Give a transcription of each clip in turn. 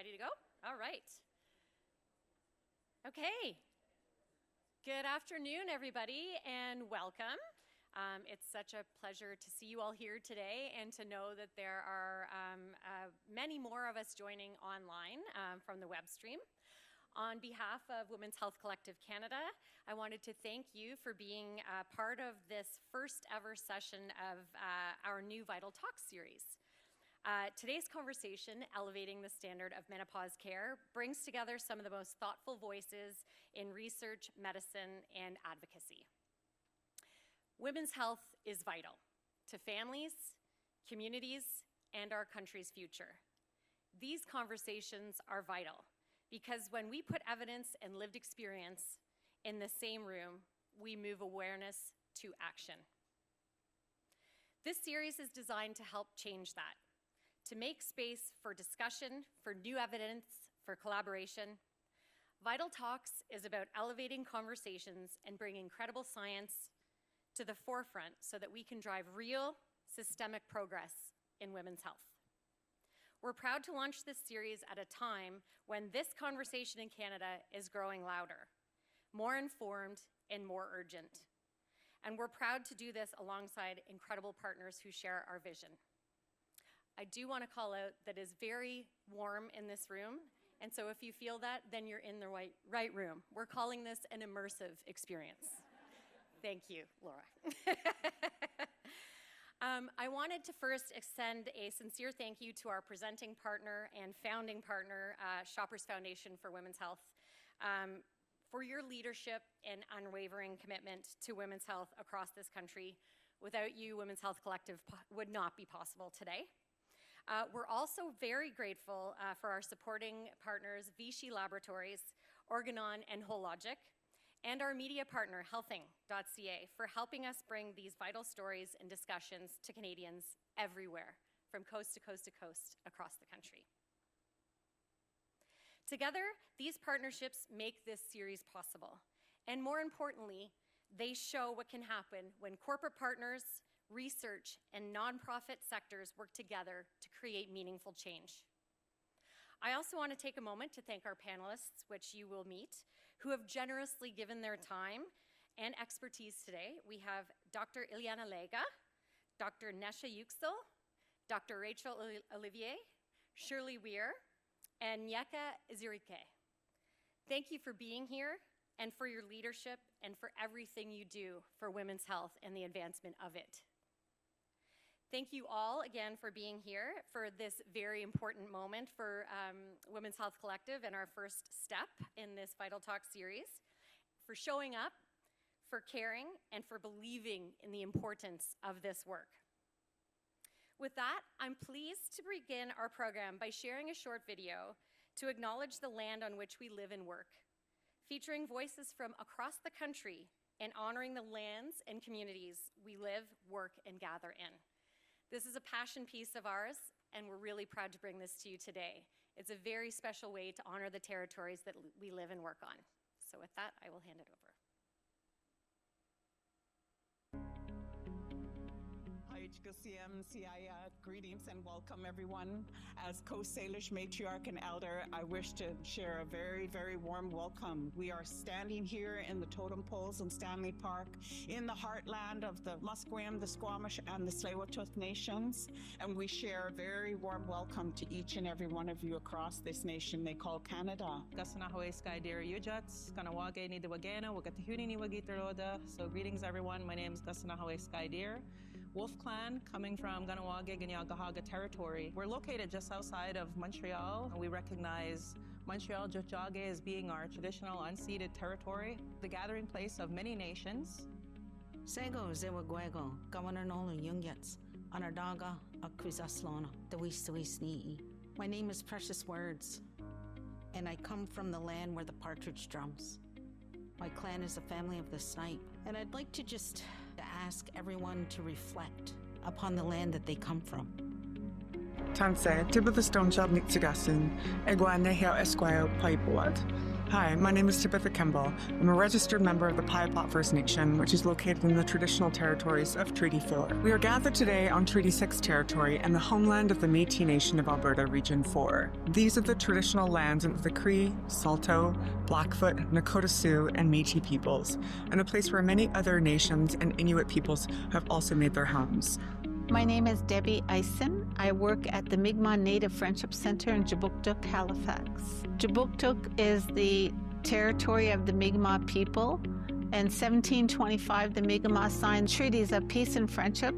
Ready to go? All right. Okay. Good afternoon, everybody, and welcome. It's such a pleasure to see you all here today and to know that there are many more of us joining online from the web stream. On behalf of Women's Health Collective Canada, I wanted to thank you for being part of this first ever session of our new Vital Talks series. Today's conversation, Elevating the Standard of Menopause Care, brings together some of the most thoughtful voices in research, medicine, and advocacy. Women's health is vital to families, communities, and our country's future. These conversations are vital because when we put evidence and lived experience in the same room, we move awareness to action. This series is designed to help change that, to make space for discussion, for new evidence, for collaboration. Vital Talks is about elevating conversations and bringing credible science to the forefront so that we can drive real, systemic progress in women's health. We're proud to launch this series at a time when this conversation in Canada is growing louder, more informed, and more urgent. And we're proud to do this alongside incredible partners who share our vision. I do want to call out that it is very warm in this room, and so if you feel that, then you're in the right room. We're calling this an immersive experience. Thank you, Laura. I wanted to first extend a sincere thank you to our presenting partner and founding partner, Shoppers Foundation for Women's Health, for your leadership and unwavering commitment to women's health across this country. Without you, Women's Health Collective would not be possible today. We're also very grateful for our supporting partners, Vichy Laboratoires, Organon, and Hologic, and our media partner, Healthing.ca, for helping us bring these vital stories and discussions to Canadians everywhere, from coast to coast to coast across the country. Together, these partnerships make this series possible. And more importantly, they show what can happen when corporate partners, research, and nonprofit sectors work together to create meaningful change. I also want to take a moment to thank our panelists, which you will meet, who have generously given their time and expertise today. We have Dr. Ileana Lega, Dr. Nesha Yüksel, Dr. Rachel Olivier, Shirley Weir, and Nyeka Izirike. Thank you for being here and for your leadership and for everything you do for women's health and the advancement of it. Thank you all again for being here for this very important moment for Women's Health Collective and our first step in this Vital Talk series, for showing up, for caring, and for believing in the importance of this work. With that, I'm pleased to begin our program by sharing a short video to acknowledge the land on which we live and work, featuring voices from across the country and honoring the lands and communities we live, work, and gather in. This is a passion piece of ours, and we're really proud to bring this to you today. It's a very special way to honor the territories that we live and work on. So with that, I will hand it over. Greetings and welcome everyone. As Coast Salish matriarch and elder, I wish to share a very, very warm welcome. We are standing here in the totem poles in Stanley Park in the heartland of the Musqueam, the Squamish, and the Tsleil-Waututh nations, and we share a very warm welcome to each and every one of you across this nation they call Canada. So greetings everyone, my name is Gasanahawe Skydeer. Wolf Clan, coming from Ganawage, Ganyagahaga territory. We're located just outside of Montreal, and we recognize Montreal Jojage as being our traditional unceded territory, the gathering place of many nations. Sego Zewagwego, Governor Nolan Jungyats, Anardaga, Akwizaslona, Dewisni. My name is Precious Words, and I come from the land where the partridge drums. My clan is a family of the snipe, and I'd like to just ask everyone to reflect upon the land that they come from. Tanse, Tibble the Stone Child Nixagasin, Egwane Hill Esquire Pipewad. Hi, my name is Tabitha Kimball. I'm a registered member of the Piapot First Nation, which is located in the traditional territories of Treaty 4. We are gathered today on Treaty 6 territory and the homeland of the Métis Nation of Alberta, Region 4. These are the traditional lands of the Cree, Saulteaux, Blackfoot, Nakota Sioux, and Métis peoples, and a place where many other nations and Inuit peoples have also made their homes. My name is Debbie Eisen. I work at the Mi'kmaq Native Friendship Center in Jabuktuk, Halifax. Jabuktuk is the territory of the Mi'kmaq people. In 1725, the Mi'kmaq signed treaties of peace and friendship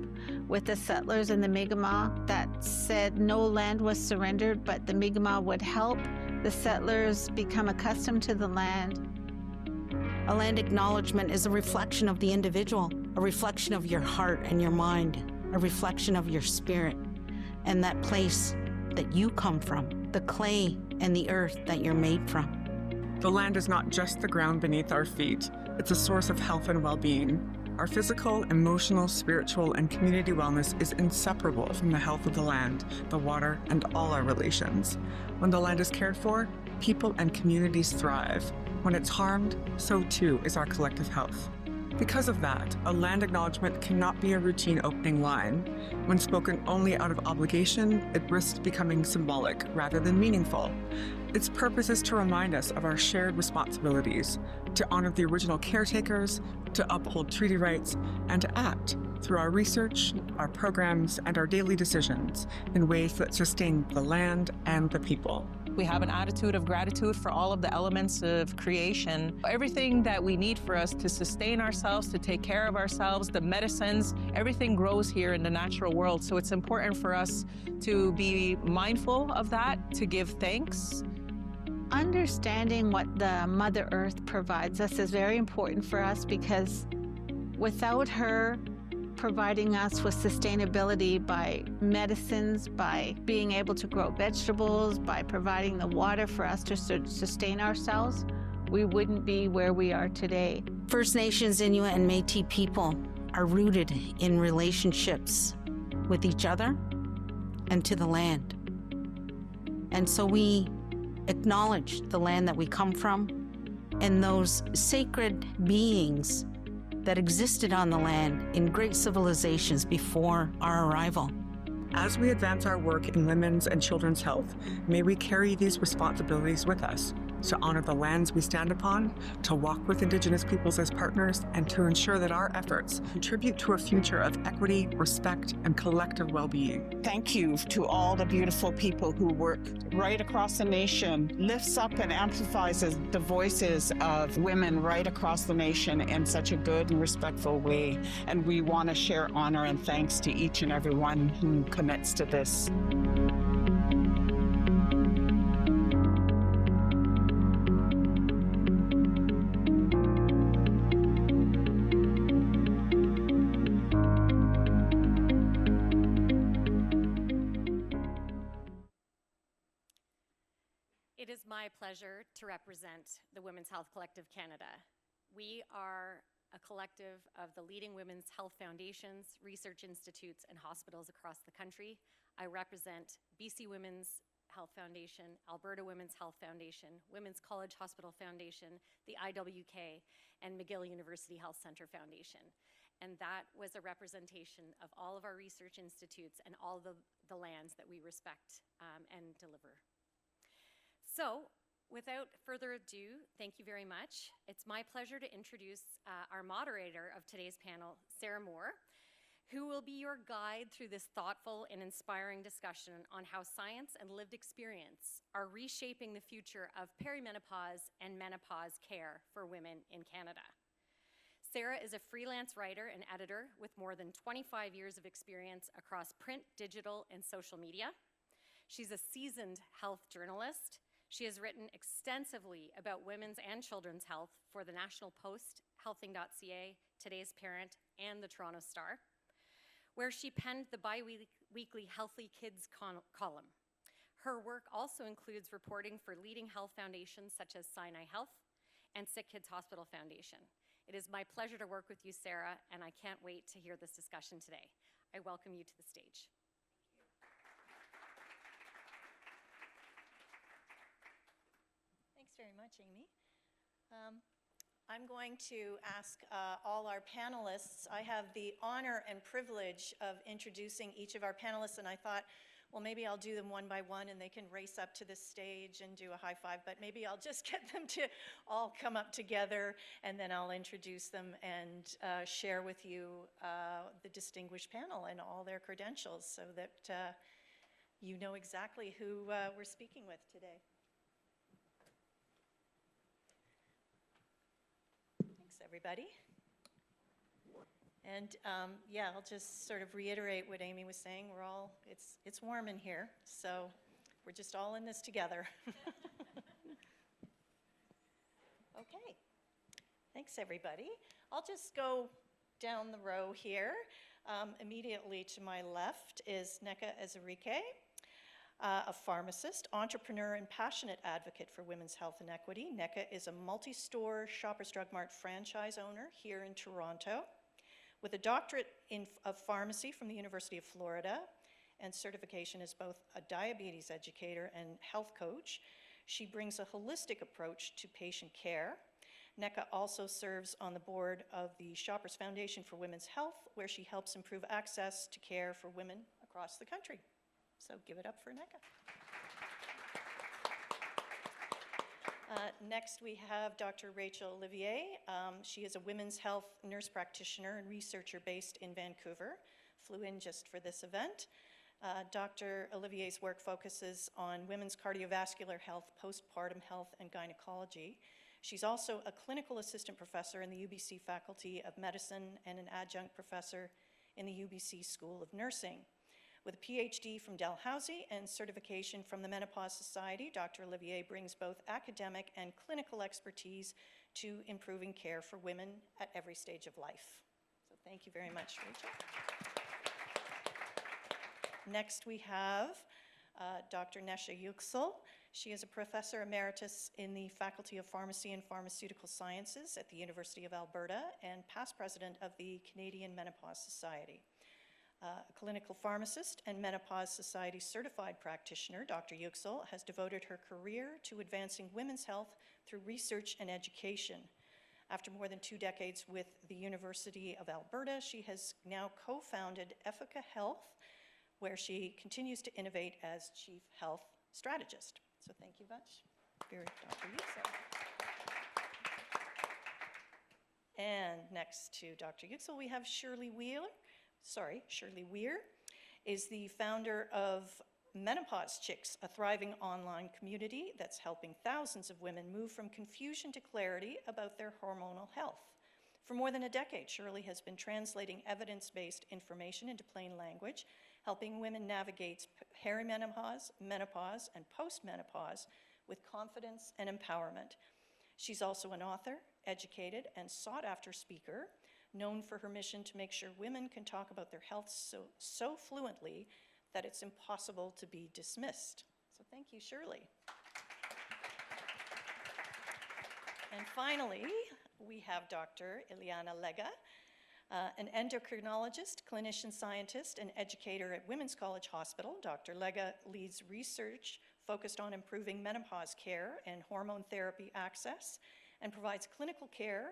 with the settlers in the Mi'kmaq that said no land was surrendered, but the Mi'kmaq would help the settlers become accustomed to the land. A land acknowledgement is a reflection of the individual, a reflection of your heart and your mind, a reflection of your spirit, and that place that you come from, the clay and the earth that you're made from. The land is not just the ground beneath our feet, it's a source of health and well-being. Our physical, emotional, spiritual, and community wellness is inseparable from the health of the land, the water, and all our relations. When the land is cared for, people and communities thrive. When it's harmed, so too is our collective health. Because of that, a land acknowledgement cannot be a routine opening line. When spoken only out of obligation, it risks becoming symbolic rather than meaningful. Its purpose is to remind us of our shared responsibilities, to honor the original caretakers, to uphold treaty rights, and to act through our research, our programs, and our daily decisions in ways that sustain the land and the people. We have an attitude of gratitude for all of the elements of creation. Everything that we need for us to sustain ourselves, to take care of ourselves, the medicines, everything grows here in the natural world. So it's important for us to be mindful of that, to give thanks. Understanding what the Mother Earth provides us is very important for us because without her providing us with sustainability by medicines, by being able to grow vegetables, by providing the water for us to sustain ourselves, we wouldn't be where we are today. First Nations, Inuit, and Métis people are rooted in relationships with each other and to the land. And so we acknowledge the land that we come from and those sacred beings that existed on the land in great civilizations before our arrival. As we advance our work in women's and children's health, may we carry these responsibilities with us to honor the lands we stand upon, to walk with Indigenous peoples as partners, and to ensure that our efforts contribute to a future of equity, respect, and collective well-being. Thank you to all the beautiful people who work right across the nation, lifts up and amplifies the voices of women right across the nation in such a good and respectful way. And we want to share honor and thanks to each and every one who commits to this. It is my pleasure to represent the Women's Health Collective Canada. We are a collective of the leading women's health foundations, research institutes, and hospitals across the country. I represent BC Women's Health Foundation, Alberta Women's Health Foundation, Women's College Hospital Foundation, the IWK, and McGill University Health Centre Foundation. And that was a representation of all of our research institutes and all the lands that we respect and deliver. So, without further ado, thank you very much. It's my pleasure to introduce our moderator of today's panel, Sarah Moore, who will be your guide through this thoughtful and inspiring discussion on how science and lived experience are reshaping the future of perimenopause and menopause care for women in Canada. Sarah is a freelance writer and editor with more than 25 years of experience across print, digital, and social media. She's a seasoned health journalist. She has written extensively about women's and children's health for the National Post, Healthing.ca, Today's Parent, and the Toronto Star, where she penned the bi-weekly Healthy Kids column. Her work also includes reporting for leading health foundations such as Sinai Health and Sick Kids Hospital Foundation. It is my pleasure to work with you, Sarah, and I can't wait to hear this discussion today. I welcome you to the stage. Thanks very very much, Amy. I'm going to ask all our panelists. I have the honor and privilege of introducing each of our panelists, and I thought, well, maybe I'll do them one by one and they can race up to the stage and do a high five, but maybe I'll just get them to all come up together and then I'll introduce them and share with you the distinguished panel and all their credentials so that you know exactly who we're speaking with today. Thanks, everybody. And yeah, I'll just sort of reiterate what Amy was saying. We're all, it's warm in here, so we're just all in this together. Okay, thanks everybody. I'll just go down the row here. Immediately to my left is Nneka Ezerike, a pharmacist, entrepreneur, and passionate advocate for women's health and equity. Nneka is a multi-store Shoppers Drug Mart franchise owner here in Toronto. With a doctorate of pharmacy from the University of Florida and certification as both a diabetes educator and health coach, she brings a holistic approach to patient care. Nneka also serves on the board of the Shoppers Foundation for Women's Health, where she helps improve access to care for women across the country. So give it up for Nneka. Next, we have Dr. Rachel Olivier. She is a women's health nurse practitioner and researcher based in Vancouver. Flew in just for this event. Dr. Olivier's work focuses on women's cardiovascular health, postpartum health, and gynecology. She's also a clinical assistant professor in the UBC Faculty of Medicine and an adjunct professor in the UBC School of Nursing. With a PhD from Dalhousie and certification from the Menopause Society, Dr. Olivier brings both academic and clinical expertise to improving care for women at every stage of life. So thank you very much, Rachel. Next we have Dr. Nesha Yüksel. She is a professor emeritus in the Faculty of Pharmacy and Pharmaceutical Sciences at the University of Alberta and past president of the Canadian Menopause Society. A clinical pharmacist and Menopause Society certified practitioner, Dr. Yüksel has devoted her career to advancing women's health through research and education. After more than 2 decades with the University of Alberta, she has now co-founded Effica Health, where she continues to innovate as chief health strategist. So thank you much, Dr. Yüksel. And next to Dr. Yüksel, we have Shirley Weir is the founder of Menopause Chicks, a thriving online community that's helping thousands of women move from confusion to clarity about their hormonal health. For more than a decade, Shirley has been translating evidence-based information into plain language, helping women navigate perimenopause, menopause, and postmenopause with confidence and empowerment. She's also an author, educated, and sought-after speaker, known for her mission to make sure women can talk about their health so fluently that it's impossible to be dismissed. So thank you, Shirley. And finally, we have Dr. Ileana Lega, an endocrinologist, clinician scientist, and educator at Women's College Hospital. Dr. Lega leads research focused on improving menopause care and hormone therapy access and provides clinical care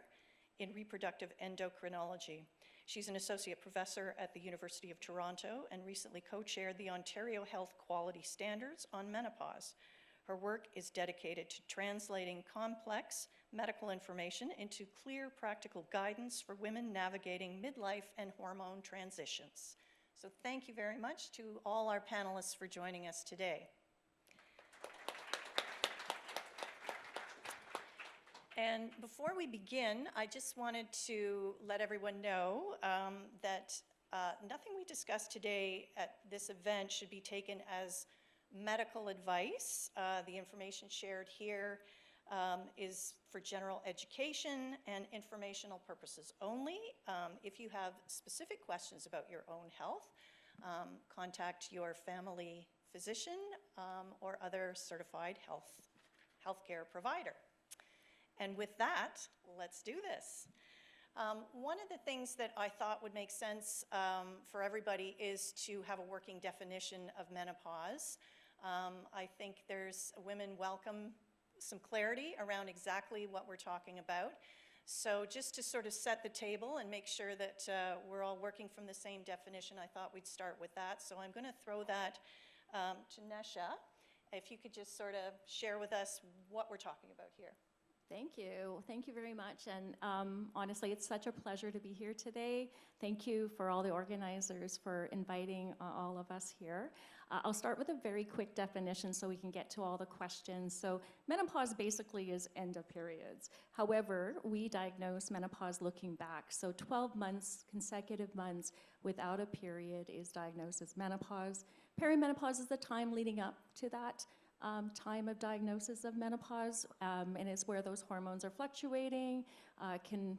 in reproductive endocrinology. She's an associate professor at the University of Toronto and recently co-chaired the Ontario Health Quality Standards on Menopause. Her work is dedicated to translating complex medical information into clear, practical guidance for women navigating midlife and hormone transitions. So thank you very much to all our panelists for joining us today. And before we begin, I just wanted to let everyone know that nothing we discuss today at this event should be taken as medical advice. The information shared here is for general education and informational purposes only. If you have specific questions about your own health, contact your family physician or other certified healthcare provider. And with that, let's do this. One of the things that I thought would make sense for everybody is to have a working definition of menopause. I think there's women welcome some clarity around exactly what we're talking about. So just to sort of set the table and make sure that we're all working from the same definition, I thought we'd start with that. So I'm going to throw that to Nesha. If you could just sort of share with us what we're talking about here. Thank you. Thank you very much. And honestly, it's such a pleasure to be here today. Thank you for all the organizers for inviting all of us here. I'll start with a very quick definition so we can get to all the questions. So menopause basically is end of periods. However, we diagnose menopause looking back. So 12 months, consecutive months without a period is diagnosed as menopause. Perimenopause is the time leading up to that time of diagnosis of menopause, and it's where those hormones are fluctuating, can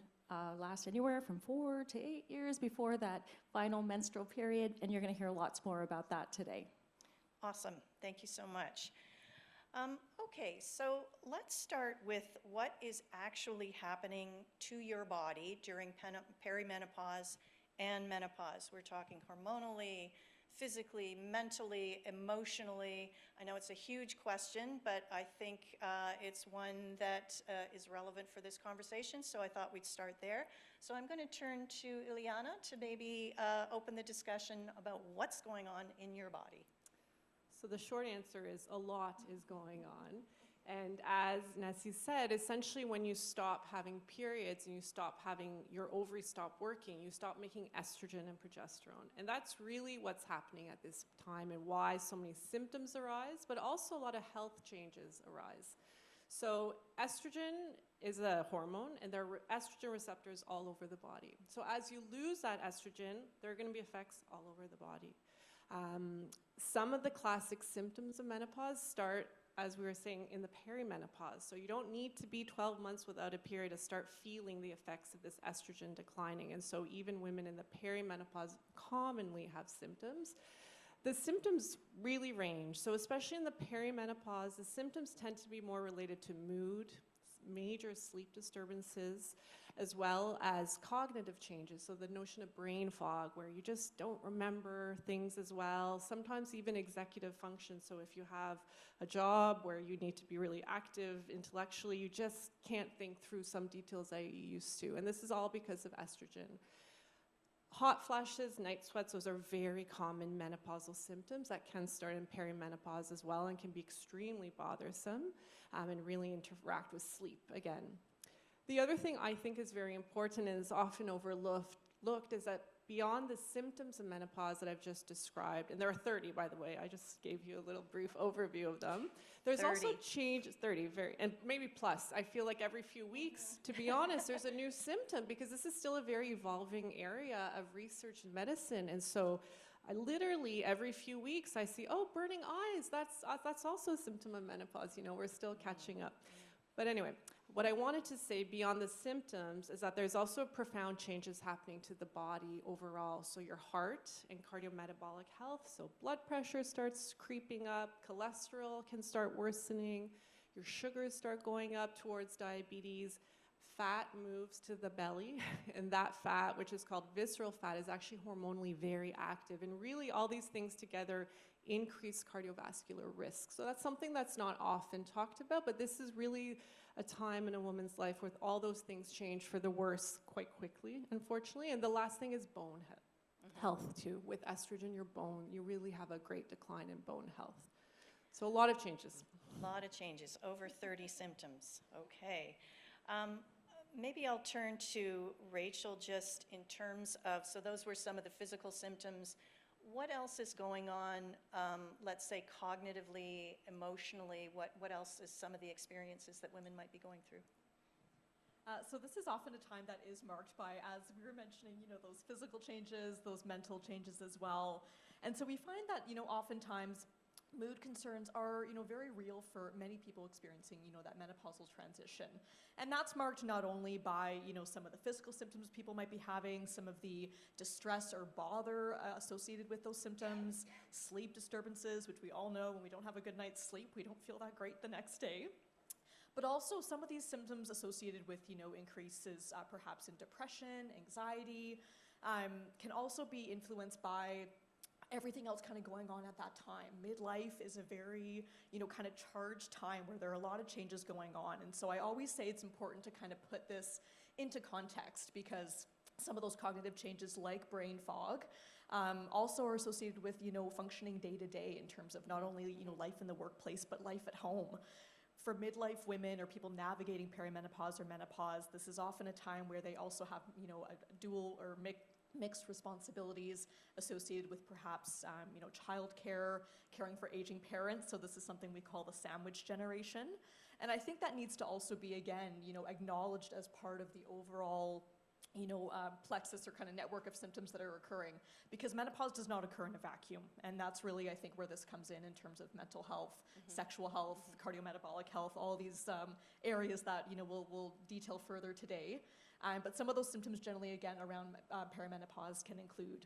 last anywhere from 4 to 8 years before that final menstrual period, and you're going to hear lots more about that today. Awesome. Thank you so much. Okay, so let's start with what is actually happening to your body during perimenopause and menopause. We're talking hormonally, physically, mentally, emotionally. I know it's a huge question, but I think it's one that is relevant for this conversation, so I thought we'd start there. So I'm going to turn to Ileana to maybe open the discussion about what's going on in your body. So the short answer is a lot is going on. And as Nessie said, essentially when you stop having periods and you stop having your ovaries stop working, you stop making estrogen and progesterone. And that's really what's happening at this time and why so many symptoms arise, but also a lot of health changes arise. So estrogen is a hormone, and there are estrogen receptors all over the body. So as you lose that estrogen, there are going to be effects all over the body. Some of the classic symptoms of menopause start, as we were saying, in the perimenopause. So you don't need to be 12 months without a period to start feeling the effects of this estrogen declining. And so even women in the perimenopause commonly have symptoms. The symptoms really range. So especially in the perimenopause, the symptoms tend to be more related to mood, major sleep disturbances, as well as cognitive changes. So the notion of brain fog, where you just don't remember things as well, sometimes even executive function. So if you have a job where you need to be really active intellectually, you just can't think through some details that you used to. And this is all because of estrogen. Hot flashes, night sweats, those are very common menopausal symptoms that can start in perimenopause as well and can be extremely bothersome and really interact with sleep again. The other thing I think is very important and is often overlooked is that beyond the symptoms of menopause that I've just described, and there are 30, by the way, I just gave you a little brief overview of them. There's 30. also change, 30, and maybe plus. I feel like every few weeks, to be honest, there's a new symptom because this is still a very evolving area of research and medicine. And so I literally, every few weeks, I see, oh, burning eyes, that's also a symptom of menopause. You know, we're still catching up. But anyway, what I wanted to say beyond the symptoms is that there's also profound changes happening to the body overall. So your heart and cardiometabolic health, so blood pressure starts creeping up, cholesterol can start worsening, your sugars start going up towards diabetes, fat moves to the belly, and that fat, which is called visceral fat, is actually hormonally very active. And really all these things together increase cardiovascular risk. So that's something that's not often talked about, but this is really a time in a woman's life where all those things change for the worse quite quickly, unfortunately. And the last thing is bone health too. With estrogen, your bone, you really have a great decline in bone health. So a lot of changes. A lot of changes, over 30 symptoms. Okay. Maybe I'll turn to Rachel just in terms of, so those were some of the physical symptoms. What else is going on, let's say cognitively, emotionally? What else is some of the experiences that women might be going through? So this is often a time that is marked by, as we were mentioning, those physical changes, those mental changes as well. And so we find that, oftentimes mood concerns are, very real for many people experiencing, that menopausal transition. And that's marked not only by, some of the physical symptoms people might be having, some of the distress or bother associated with those symptoms, sleep disturbances, which we all know when we don't have a good night's sleep, we don't feel that great the next day. But also some of these symptoms associated with, increases perhaps in depression, anxiety, can also be influenced by everything else kind of going on at that time. Midlife is a very, kind of charged time where there are a lot of changes going on. And so I always say it's important to kind of put this into context, because some of those cognitive changes like brain fog also are associated with, functioning day to day in terms of not only, life in the workplace, but life at home. For midlife women or people navigating perimenopause or menopause, this is often a time where they also have, a dual or mixed responsibilities associated with perhaps, childcare, caring for aging parents. So this is something we call the sandwich generation. And I think that needs to also be, again, acknowledged as part of the overall, plexus or kind of network of symptoms that are occurring, because menopause does not occur in a vacuum. And that's really, I think, where this comes in terms of mental health, sexual health, cardiometabolic health, all these areas that, we'll detail further today. But some of those symptoms generally, again, around perimenopause can include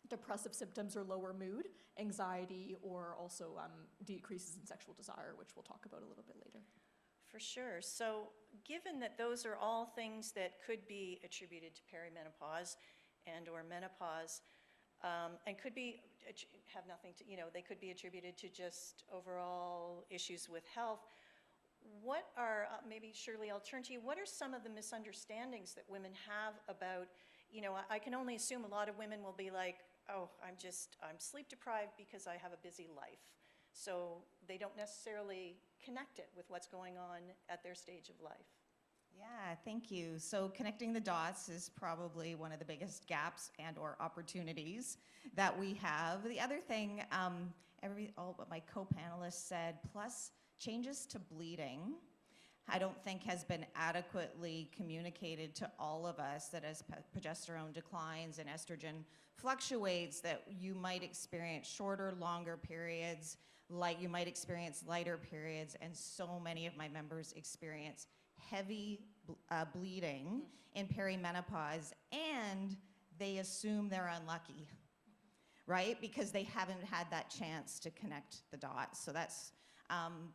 depressive symptoms or lower mood, anxiety, or also decreases in sexual desire, which we'll talk about a little bit later. For sure. So given that those are all things that could be attributed to perimenopause and or menopause, and could be, have nothing to, they could be attributed to just overall issues with health, what are, maybe Shirley, I'll turn to you, what are some of the misunderstandings that women have about, I can only assume a lot of women will be like, oh, I'm sleep deprived because I have a busy life. So they don't necessarily connect it with what's going on at their stage of life. Yeah, thank you. So connecting the dots is probably one of the biggest gaps and or opportunities that we have. The other thing, all what my co-panelists said, plus changes to bleeding, I don't think has been adequately communicated to all of us, that as progesterone declines and estrogen fluctuates, that you might experience shorter, longer periods, like you might experience lighter periods, and so many of my members experience heavy bleeding in perimenopause, and they assume they're unlucky, right? Because they haven't had that chance to connect the dots. So that's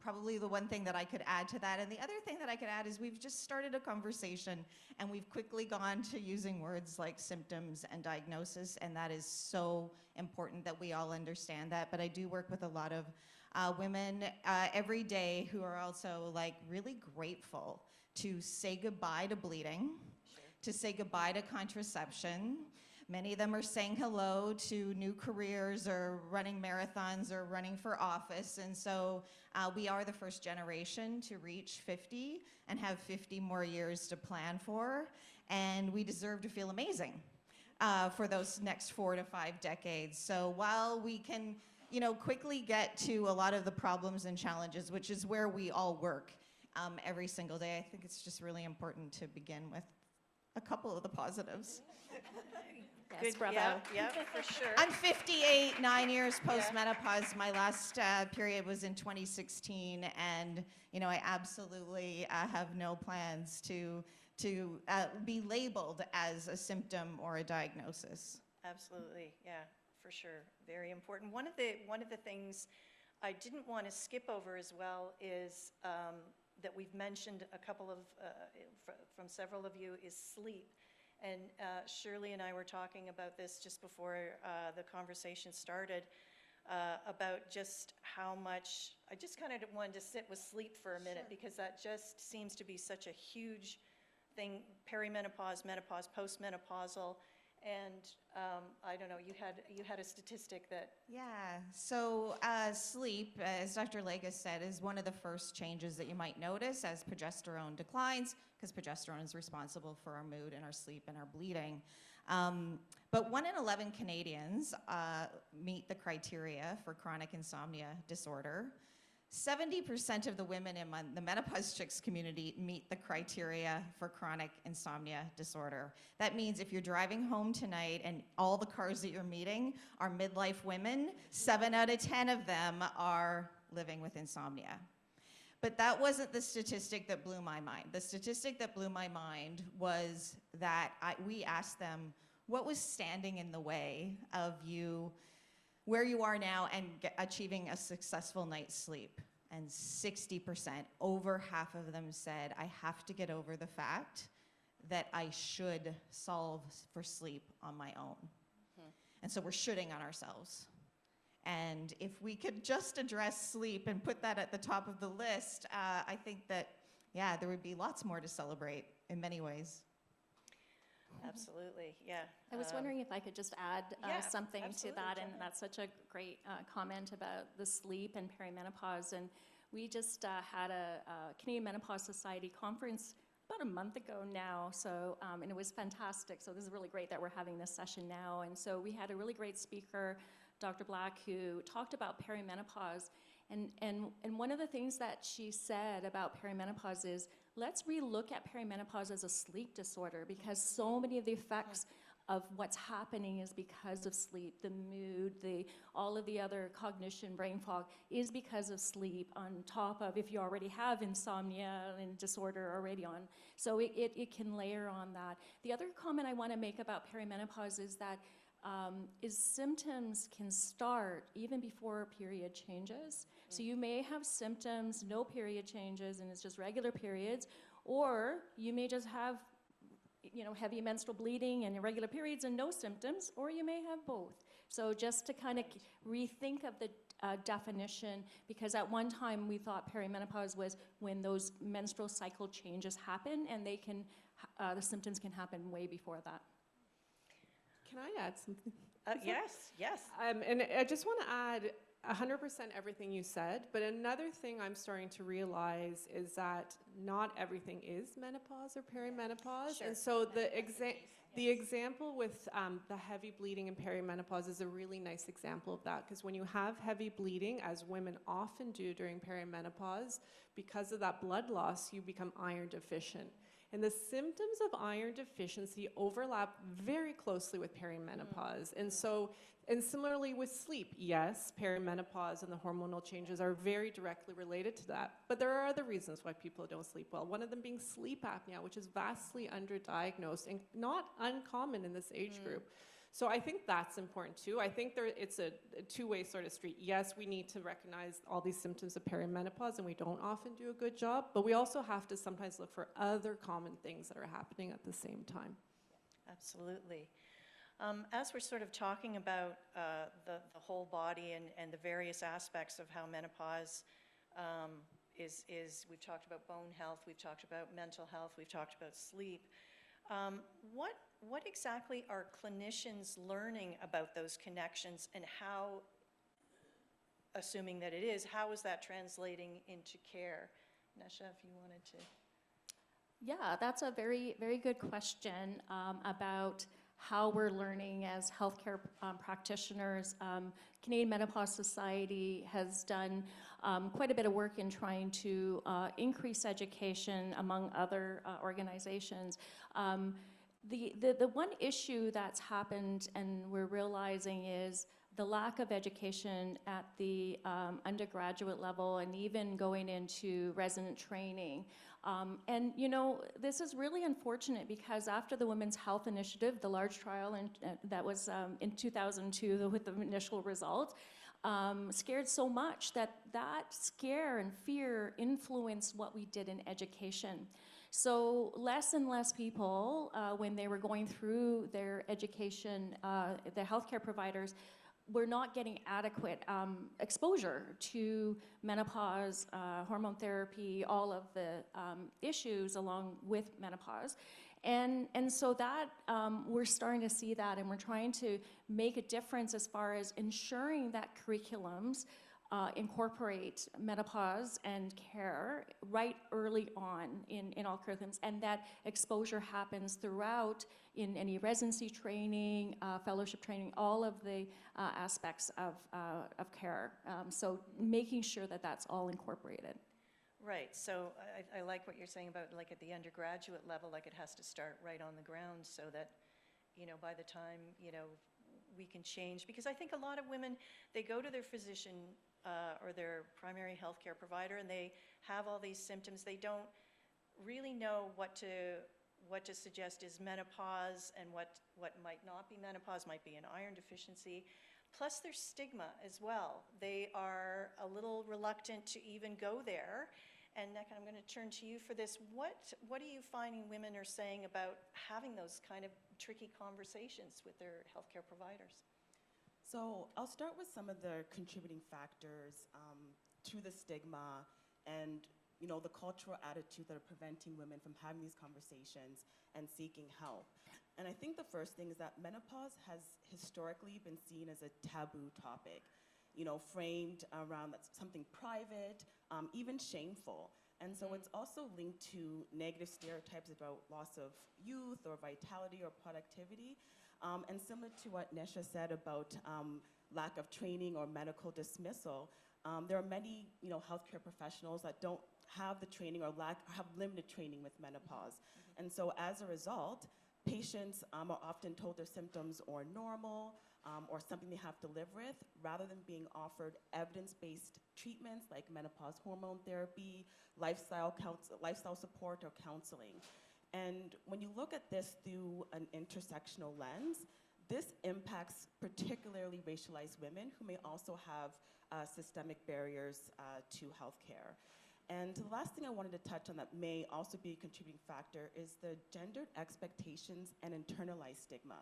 probably the one thing that I could add to that. And the other thing that I could add is we've just started a conversation, and we've quickly gone to using words like symptoms and diagnosis, and that is so important that we all understand that. But I do work with a lot of women every day who are also like really grateful to say goodbye to bleeding, to say goodbye to contraception. Many of them are saying hello to new careers or running marathons or running for office. And so we are the first generation to reach 50 and have 50 more years to plan for. And we deserve to feel amazing for those next 4 to 5 decades. So while we can, quickly get to a lot of the problems and challenges, which is where we all work every single day, I think it's just really important to begin with a couple of the positives. Yes, bravo. Yeah, for sure. I'm 58, 9 years post-menopause. My last period was in 2016, and I absolutely have no plans to be labeled as a symptom or a diagnosis. Absolutely, yeah, for sure. Very important. One of the things I didn't want to skip over as well is that we've mentioned a couple of from several of you is sleep. And Shirley and I were talking about this just before the conversation started, about just how much, I just kind of wanted to sit with sleep for a minute, because that just seems to be such a huge thing, perimenopause, menopause, postmenopausal. And I don't know, you had a statistic that... Yeah, so sleep, as Dr. Lega said, is one of the first changes that you might notice as progesterone declines, because progesterone is responsible for our mood and our sleep and our bleeding. But 1 in 11 Canadians meet the criteria for chronic insomnia disorder. 70% of the women in the Menopause Chicks community meet the criteria for chronic insomnia disorder. That means if you're driving home tonight and all the cars that you're meeting are midlife women, 7 out of 10 of them are living with insomnia. But that wasn't the statistic that blew my mind. The statistic that blew my mind was that we asked them, what was standing in the way of you where you are now and achieving a successful night's sleep? And 60%, over half of them said, I have to get over the fact that I should solve for sleep on my own. And so we're shooting on ourselves. And if we could just address sleep and put that at the top of the list, I think that, yeah, there would be lots more to celebrate in many ways. Absolutely, yeah. I was wondering if I could just add yeah, something to absolutely, that, and jump in. that's such a great comment about the sleep and perimenopause. And we just had a Canadian Menopause Society conference about a month ago now, so and it was fantastic. So this is really great that we're having this session now. And so we had a really great speaker, Dr. Black, who talked about perimenopause. And one of the things that she said about perimenopause is, let's relook at perimenopause as a sleep disorder, because so many of the effects of what's happening is because of sleep. The mood, all of the other cognition, brain fog is because of sleep, on top of if you already have insomnia and disorder already on. So it can layer on that. The other comment I want to make about perimenopause is that symptoms can start even before a period changes. So you may have symptoms, no period changes, and it's just regular periods, or you may just have, heavy menstrual bleeding and irregular periods and no symptoms, or you may have both. So just to kind of rethink of the definition, because at one time we thought perimenopause was when those menstrual cycle changes happen, and the symptoms can happen way before that. Can I add something? Yes. And I just want to add 100% everything you said, but another thing I'm starting to realize is that not everything is menopause or perimenopause. Sure. And so the example with the heavy bleeding and perimenopause is a really nice example of that, because when you have heavy bleeding, as women often do during perimenopause, because of that blood loss, you become iron deficient. And the symptoms of iron deficiency overlap very closely with perimenopause. And similarly with sleep, yes, perimenopause and the hormonal changes are very directly related to that. But there are other reasons why people don't sleep well. One of them being sleep apnea, which is vastly underdiagnosed and not uncommon in this age group. So I think that's important too. I think it's a two-way sort of street. Yes, we need to recognize all these symptoms of perimenopause, and we don't often do a good job, but we also have to sometimes look for other common things that are happening at the same time. Absolutely. As we're sort of talking about the whole body and the various aspects of how menopause is, we've talked about bone health, we've talked about mental health, we've talked about sleep. What exactly are clinicians learning about those connections, and how, assuming that it is, how is that translating into care? Nesha, if you wanted to. Yeah, that's a very, very good question about how we're learning as healthcare practitioners. Canadian Menopause Society has done quite a bit of work in trying to increase education among other organizations. The one issue that's happened and we're realizing is the lack of education at the undergraduate level, and even going into resident training. And this is really unfortunate, because after the Women's Health Initiative, the large trial that was in 2002 with the initial result, scared so much that scare and fear influenced what we did in education. So less and less people, when they were going through their education, the healthcare providers were not getting adequate exposure to menopause, hormone therapy, all of the issues along with menopause. And so that, we're starting to see that, and we're trying to make a difference as far as ensuring that curriculums incorporate menopause and care right early on in all curriculums, and that exposure happens throughout in any residency training, fellowship training, all of the aspects of care. So making sure that that's all incorporated. Right, so I like what you're saying about, like, at the undergraduate level, like, it has to start right on the ground, so that, by the time, we can change. Because I think a lot of women, they go to their physician or their primary healthcare provider, and they have all these symptoms. They don't really know what to suggest is menopause, and what might not be menopause, might be an iron deficiency. Plus there's stigma as well. They are a little reluctant to even go there. And Nneka, I'm going to turn to you for this. What are you finding women are saying about having those kind of tricky conversations with their healthcare providers? So I'll start with some of the contributing factors to the stigma and the cultural attitude that are preventing women from having these conversations and seeking help. And I think the first thing is that menopause has historically been seen as a taboo topic, framed around that's something private, even shameful. And so it's also linked to negative stereotypes about loss of youth or vitality or productivity. And similar to what Nesha said about lack of training or medical dismissal, there are many healthcare professionals that don't have the training or have limited training with menopause. And so as a result, patients are often told their symptoms are normal or something they have to live with, rather than being offered evidence-based treatments like menopause hormone therapy, lifestyle support, or counseling. And when you look at this through an intersectional lens, this impacts particularly racialized women who may also have systemic barriers to healthcare. And the last thing I wanted to touch on that may also be a contributing factor is the gendered expectations and internalized stigma.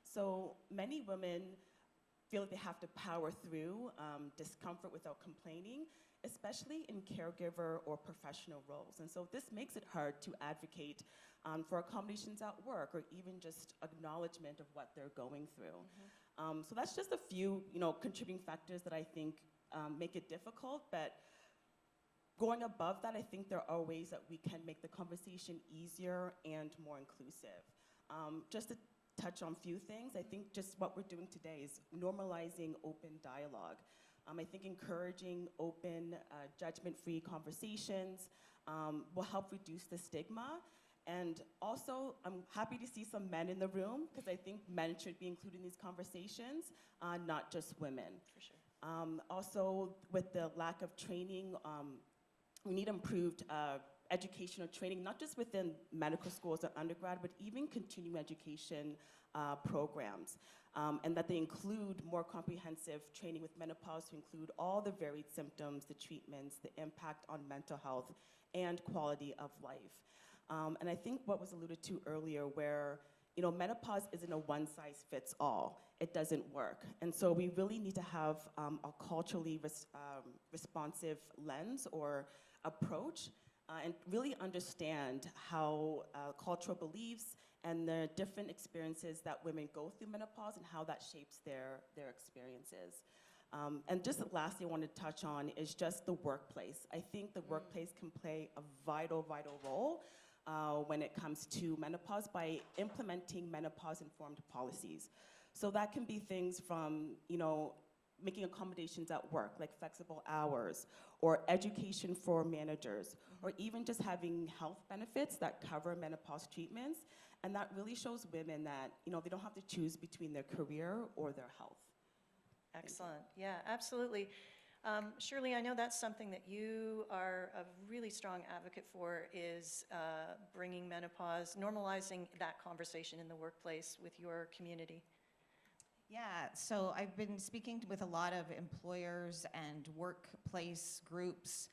So many women feel like they have to power through discomfort without complaining, especially in caregiver or professional roles. And so this makes it hard to advocate for accommodations at work or even just acknowledgement of what they're going through. So that's just a few contributing factors that I think make it difficult, but going above that, I think there are ways that we can make the conversation easier and more inclusive. Just to touch on a few things, I think just what we're doing today is normalizing open dialogue. I think encouraging open, judgment-free conversations will help reduce the stigma. And also, I'm happy to see some men in the room, because I think men should be included in these conversations, not just women. For sure. Also, with the lack of training, we need improved educational training, not just within medical schools or undergrad, but even continuing education programs. And that they include more comprehensive training with menopause to include all the varied symptoms, the treatments, the impact on mental health, and quality of life. And I think what was alluded to earlier, where menopause isn't a one-size-fits-all. It doesn't work. And so we really need to have a culturally responsive lens or approach and really understand how cultural beliefs and the different experiences that women go through menopause and how that shapes their experiences. And just lastly I want to touch on is just the workplace. I think the workplace can play a vital, vital role when it comes to menopause by implementing menopause-informed policies. So that can be things from, making accommodations at work, like flexible hours, or education for managers, or even just having health benefits that cover menopause treatments. And that really shows women that, they don't have to choose between their career or their health. Excellent. Yeah, absolutely. Shirley, I know that's something that you are a really strong advocate for, is bringing menopause, normalizing that conversation in the workplace with your community. Yeah, so I've been speaking with a lot of employers and workplace groups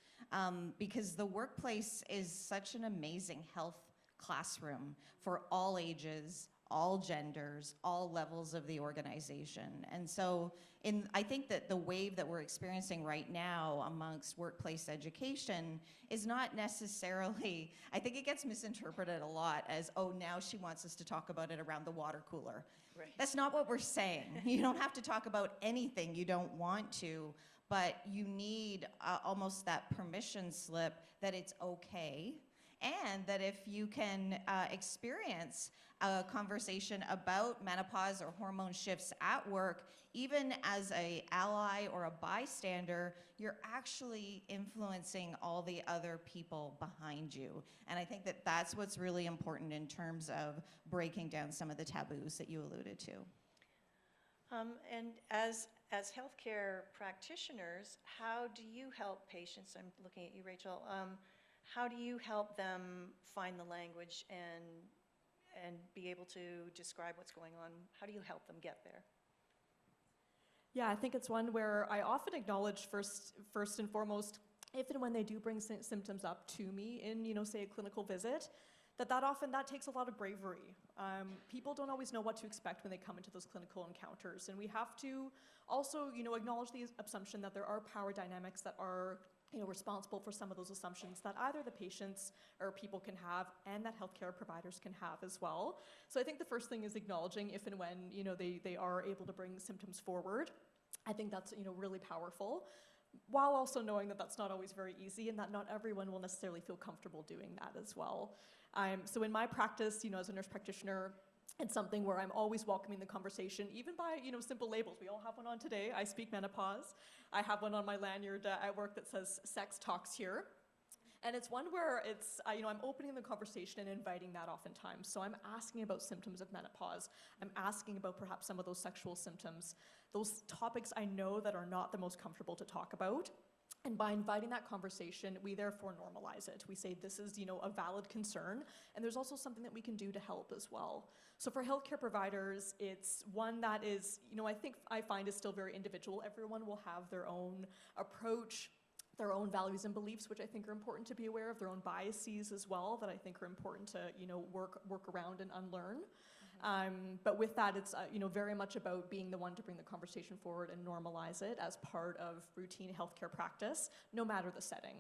because the workplace is such an amazing health classroom for all ages, all genders, all levels of the organization. And so I think that the wave that we're experiencing right now amongst workplace education is not necessarily, I think it gets misinterpreted a lot as, oh, now she wants us to talk about it around the water cooler. Right. That's not what we're saying. You don't have to talk about anything you don't want to, but you need almost that permission slip that it's okay, and that if you can experience a conversation about menopause or hormone shifts at work, even as an ally or a bystander, you're actually influencing all the other people behind you. And I think that that's what's really important in terms of breaking down some of the taboos that you alluded to. And as healthcare practitioners, how do you help patients? I'm looking at you, Rachel. How do you help them find the language and be able to describe what's going on? How do you help them get there? Yeah, I think it's one where I often acknowledge first and foremost, if and when they do bring symptoms up to me in, say, a clinical visit, that often takes a lot of bravery. People don't always know what to expect when they come into those clinical encounters, and we have to also, acknowledge the assumption that there are power dynamics that are, responsible for some of those assumptions that either the patients or people can have and that healthcare providers can have as well. So I think the first thing is acknowledging if and when, they are able to bring symptoms forward. I think that's, really powerful, while also knowing that that's not always very easy and that not everyone will necessarily feel comfortable doing that as well. So in my practice, as a nurse practitioner, it's something where I'm always welcoming the conversation, even by, simple labels. We all have one on today. I speak menopause. I have one on my lanyard at work that says sex talks here. And it's one where it's, I'm opening the conversation and inviting that oftentimes. So I'm asking about symptoms of menopause. I'm asking about perhaps some of those sexual symptoms, those topics I know that are not the most comfortable to talk about. And by inviting that conversation, we therefore normalize it. We say this is, a valid concern, and there's also something that we can do to help as well. So for healthcare providers, it's one that is, I find is still very individual. Everyone will have their own approach, their own values and beliefs, which I think are important to be aware of, their own biases as well, that I think are important to, work around and unlearn. But with that, it's very much about being the one to bring the conversation forward and normalize it as part of routine healthcare practice, no matter the setting,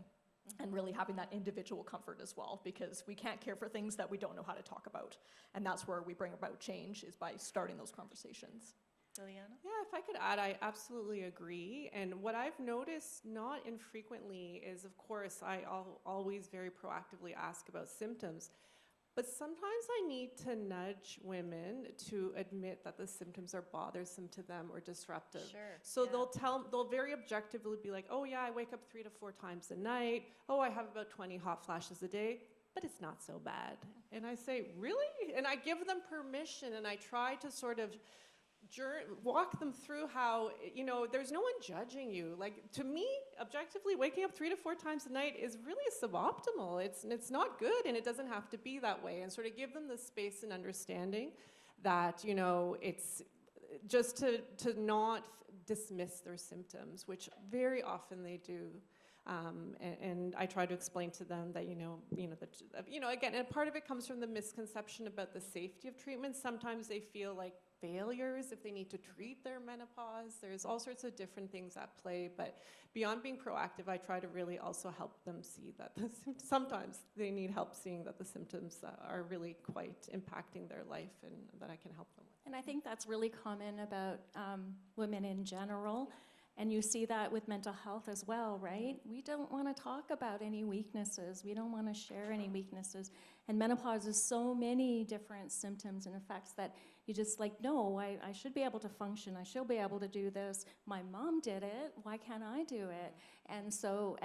and really having that individual comfort as well, because we can't care for things that we don't know how to talk about, and that's where we bring about change, is by starting those conversations. Liliana? Yeah, if I could add, I absolutely agree. And what I've noticed not infrequently is, of course, I always very proactively ask about symptoms. But sometimes I need to nudge women to admit that the symptoms are bothersome to them or disruptive. Sure. So Yeah. they'll very objectively be like, oh yeah, I wake up 3 to 4 times a night. Oh, I have about 20 hot flashes a day, but it's not so bad. And I say, really? And I give them permission, and I try to sort of walk them through how, there's no one judging you. Like, to me, objectively, waking up 3 to 4 times a night is really suboptimal. It's not good, and it doesn't have to be that way. And sort of give them the space and understanding that, it's just to not dismiss their symptoms, which very often they do. And I try to explain to them that, again, and part of it comes from the misconception about the safety of treatment. Sometimes they feel like failures if they need to treat their menopause. There's all sorts of different things at play, but beyond being proactive, I try to really also help them see that sometimes they need help seeing that the symptoms are really quite impacting their life, and that I can help them with. And I think that's really common about women in general. And you see that with mental health as well, right? We don't want to talk about any weaknesses. We don't want to share any weaknesses. And menopause is so many different symptoms and effects that you just like, no, I should be able to function. I should be able to do this. My mom did it. Why can't I do it? And so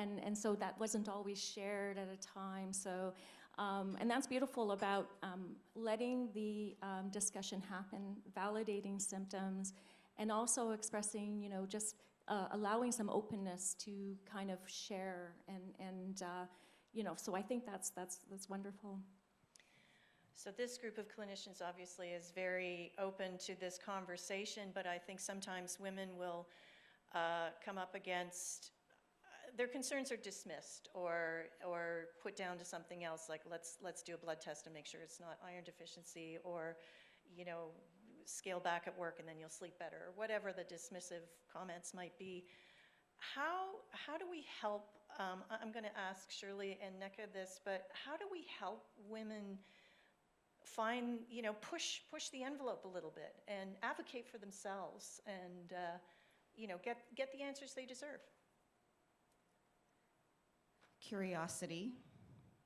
that wasn't always shared at a time. So, and that's beautiful about letting the discussion happen, validating symptoms, and also expressing, just allowing some openness to kind of share and so I think that's wonderful. So this group of clinicians obviously is very open to this conversation, but I think sometimes women will come up against their concerns are dismissed or put down to something else, like let's do a blood test and make sure it's not iron deficiency, or scale back at work and then you'll sleep better, or whatever the dismissive comments might be. How do we help, I'm going to ask Shirley and Neka this, but how do we help women find, push the envelope a little bit and advocate for themselves and, get the answers they deserve? Curiosity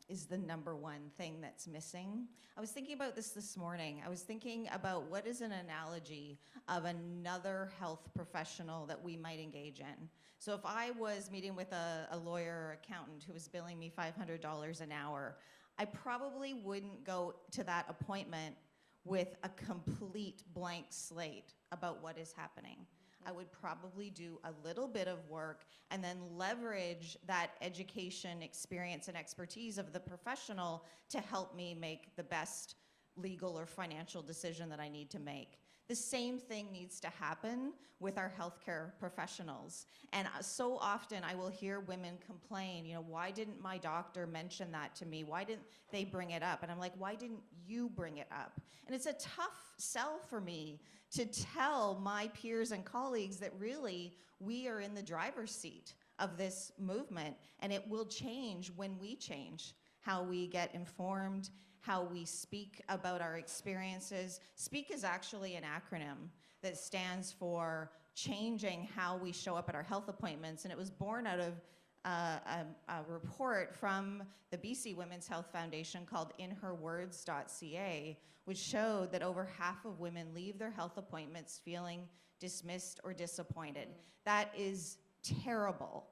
is the number one thing that's missing. I was thinking about this morning. I was thinking about what is an analogy of another health professional that we might engage in. So if I was meeting with a lawyer or accountant who was billing me $500 an hour, I probably wouldn't go to that appointment with a complete blank slate about what is happening. I would probably do a little bit of work and then leverage that education, experience, and expertise of the professional to help me make the best legal or financial decision that I need to make. The same thing needs to happen with our healthcare professionals. And so often I will hear women complain, why didn't my doctor mention that to me? Why didn't they bring it up? And I'm like, why didn't you bring it up? And it's a tough sell for me to tell my peers and colleagues that really we are in the driver's seat of this movement, and it will change when we change how we get informed, how we speak about our experiences. SPEAK is actually an acronym that stands for changing how we show up at our health appointments, and it was born out of a report from the BC Women's Health Foundation called inherwords.ca, which showed that over half of women leave their health appointments feeling dismissed or disappointed. That is terrible.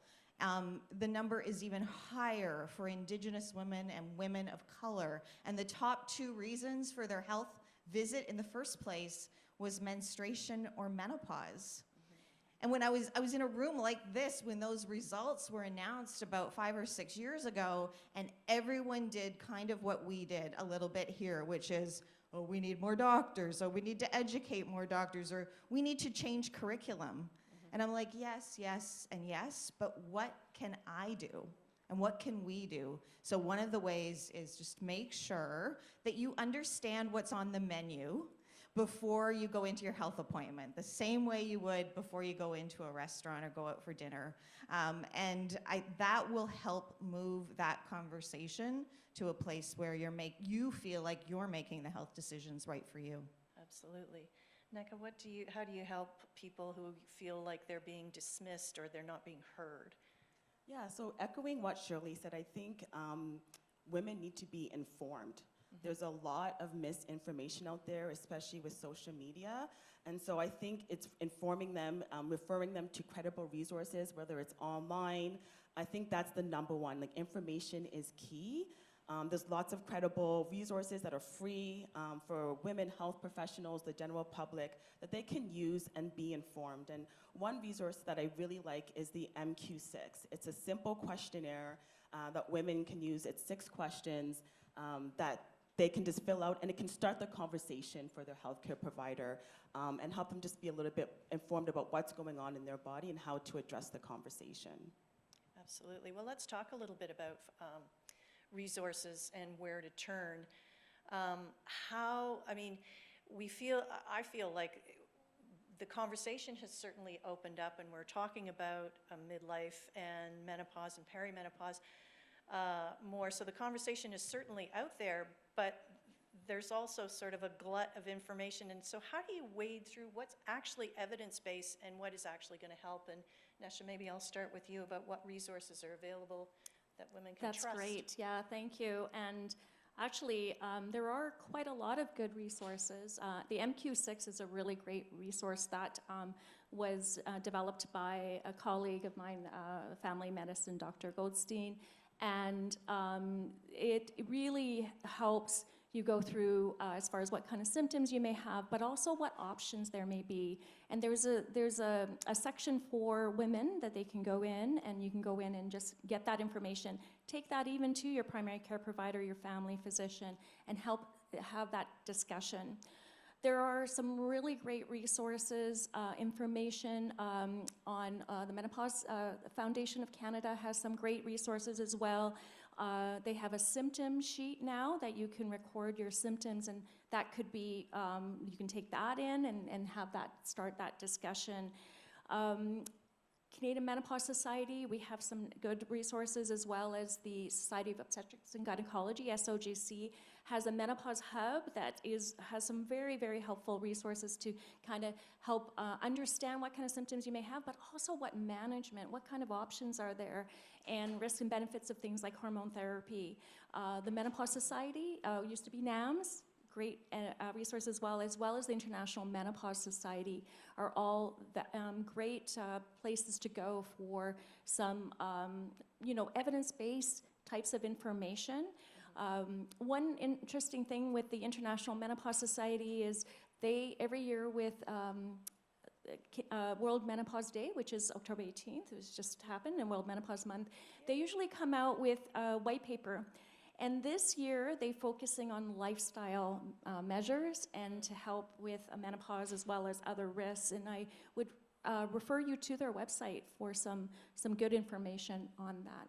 The number is even higher for Indigenous women and women of color. And the top 2 reasons for their health visit in the first place was menstruation or menopause. And when I was in a room like this when those results were announced about 5 or 6 years ago, and everyone did kind of what we did a little bit here, which is, oh, we need more doctors, or we need to educate more doctors, or we need to change curriculum. And I'm like, yes, yes, and yes, but what can I do? And what can we do? So one of the ways is just make sure that you understand what's on the menu before you go into your health appointment, the same way you would before you go into a restaurant or go out for dinner. And that will help move that conversation to a place where you feel like you're making the health decisions right for you. Absolutely. Neka, how do you help people who feel like they're being dismissed or they're not being heard? Yeah, so echoing what Shirley said, I think women need to be informed. There's a lot of misinformation out there, especially with social media. And so I think it's informing them, referring them to credible resources, whether it's online. I think that's the number one. Like, information is key. There's lots of credible resources that are free for women health professionals, the general public, that they can use and be informed. And one resource that I really like is the MQ6. It's a simple questionnaire that women can use. It's 6 questions that they can just fill out, and it can start the conversation for their healthcare provider and help them just be a little bit informed about what's going on in their body and how to address the conversation. Absolutely. Well, let's talk a little bit about resources and where to turn. I feel like the conversation has certainly opened up, and we're talking about midlife and menopause and perimenopause more. So the conversation is certainly out there, but there's also sort of a glut of information. And so how do you wade through what's actually evidence-based and what is actually going to help? And Nesha, maybe I'll start with you about what resources are available that women can trust. That's great. Yeah, thank you. And actually, there are quite a lot of good resources. The MQ6 is a really great resource that was developed by a colleague of mine, family medicine, Dr. Goldstein. And it really helps you go through as far as what kind of symptoms you may have, but also what options there may be. And there's a section for women that they can go in, and you can go in and just get that information. Take that even to your primary care provider, your family physician, and help have that discussion. There are some really great resources, information on the Menopause Foundation of Canada has some great resources as well. They have a symptom sheet now that you can record your symptoms, and that could be, you can take that in and have that, start that discussion. Canadian Menopause Society, we have some good resources, as well as the Society of Obstetrics and Gynecology, SOGC, has a menopause hub that has some very, very helpful resources to kind of help understand what kind of symptoms you may have, but also what management, what kind of options are there, and risks and benefits of things like hormone therapy. The Menopause Society, used to be NAMS, great resource as well as the International Menopause Society, are all great places to go for some evidence-based types of information. One interesting thing with the International Menopause Society is they, every year with World Menopause Day, which is October 18th, it was just happened, and World Menopause Month, they usually come out with a white paper. And this year, they're focusing on lifestyle measures and to help with menopause as well as other risks. And I would refer you to their website for some good information on that.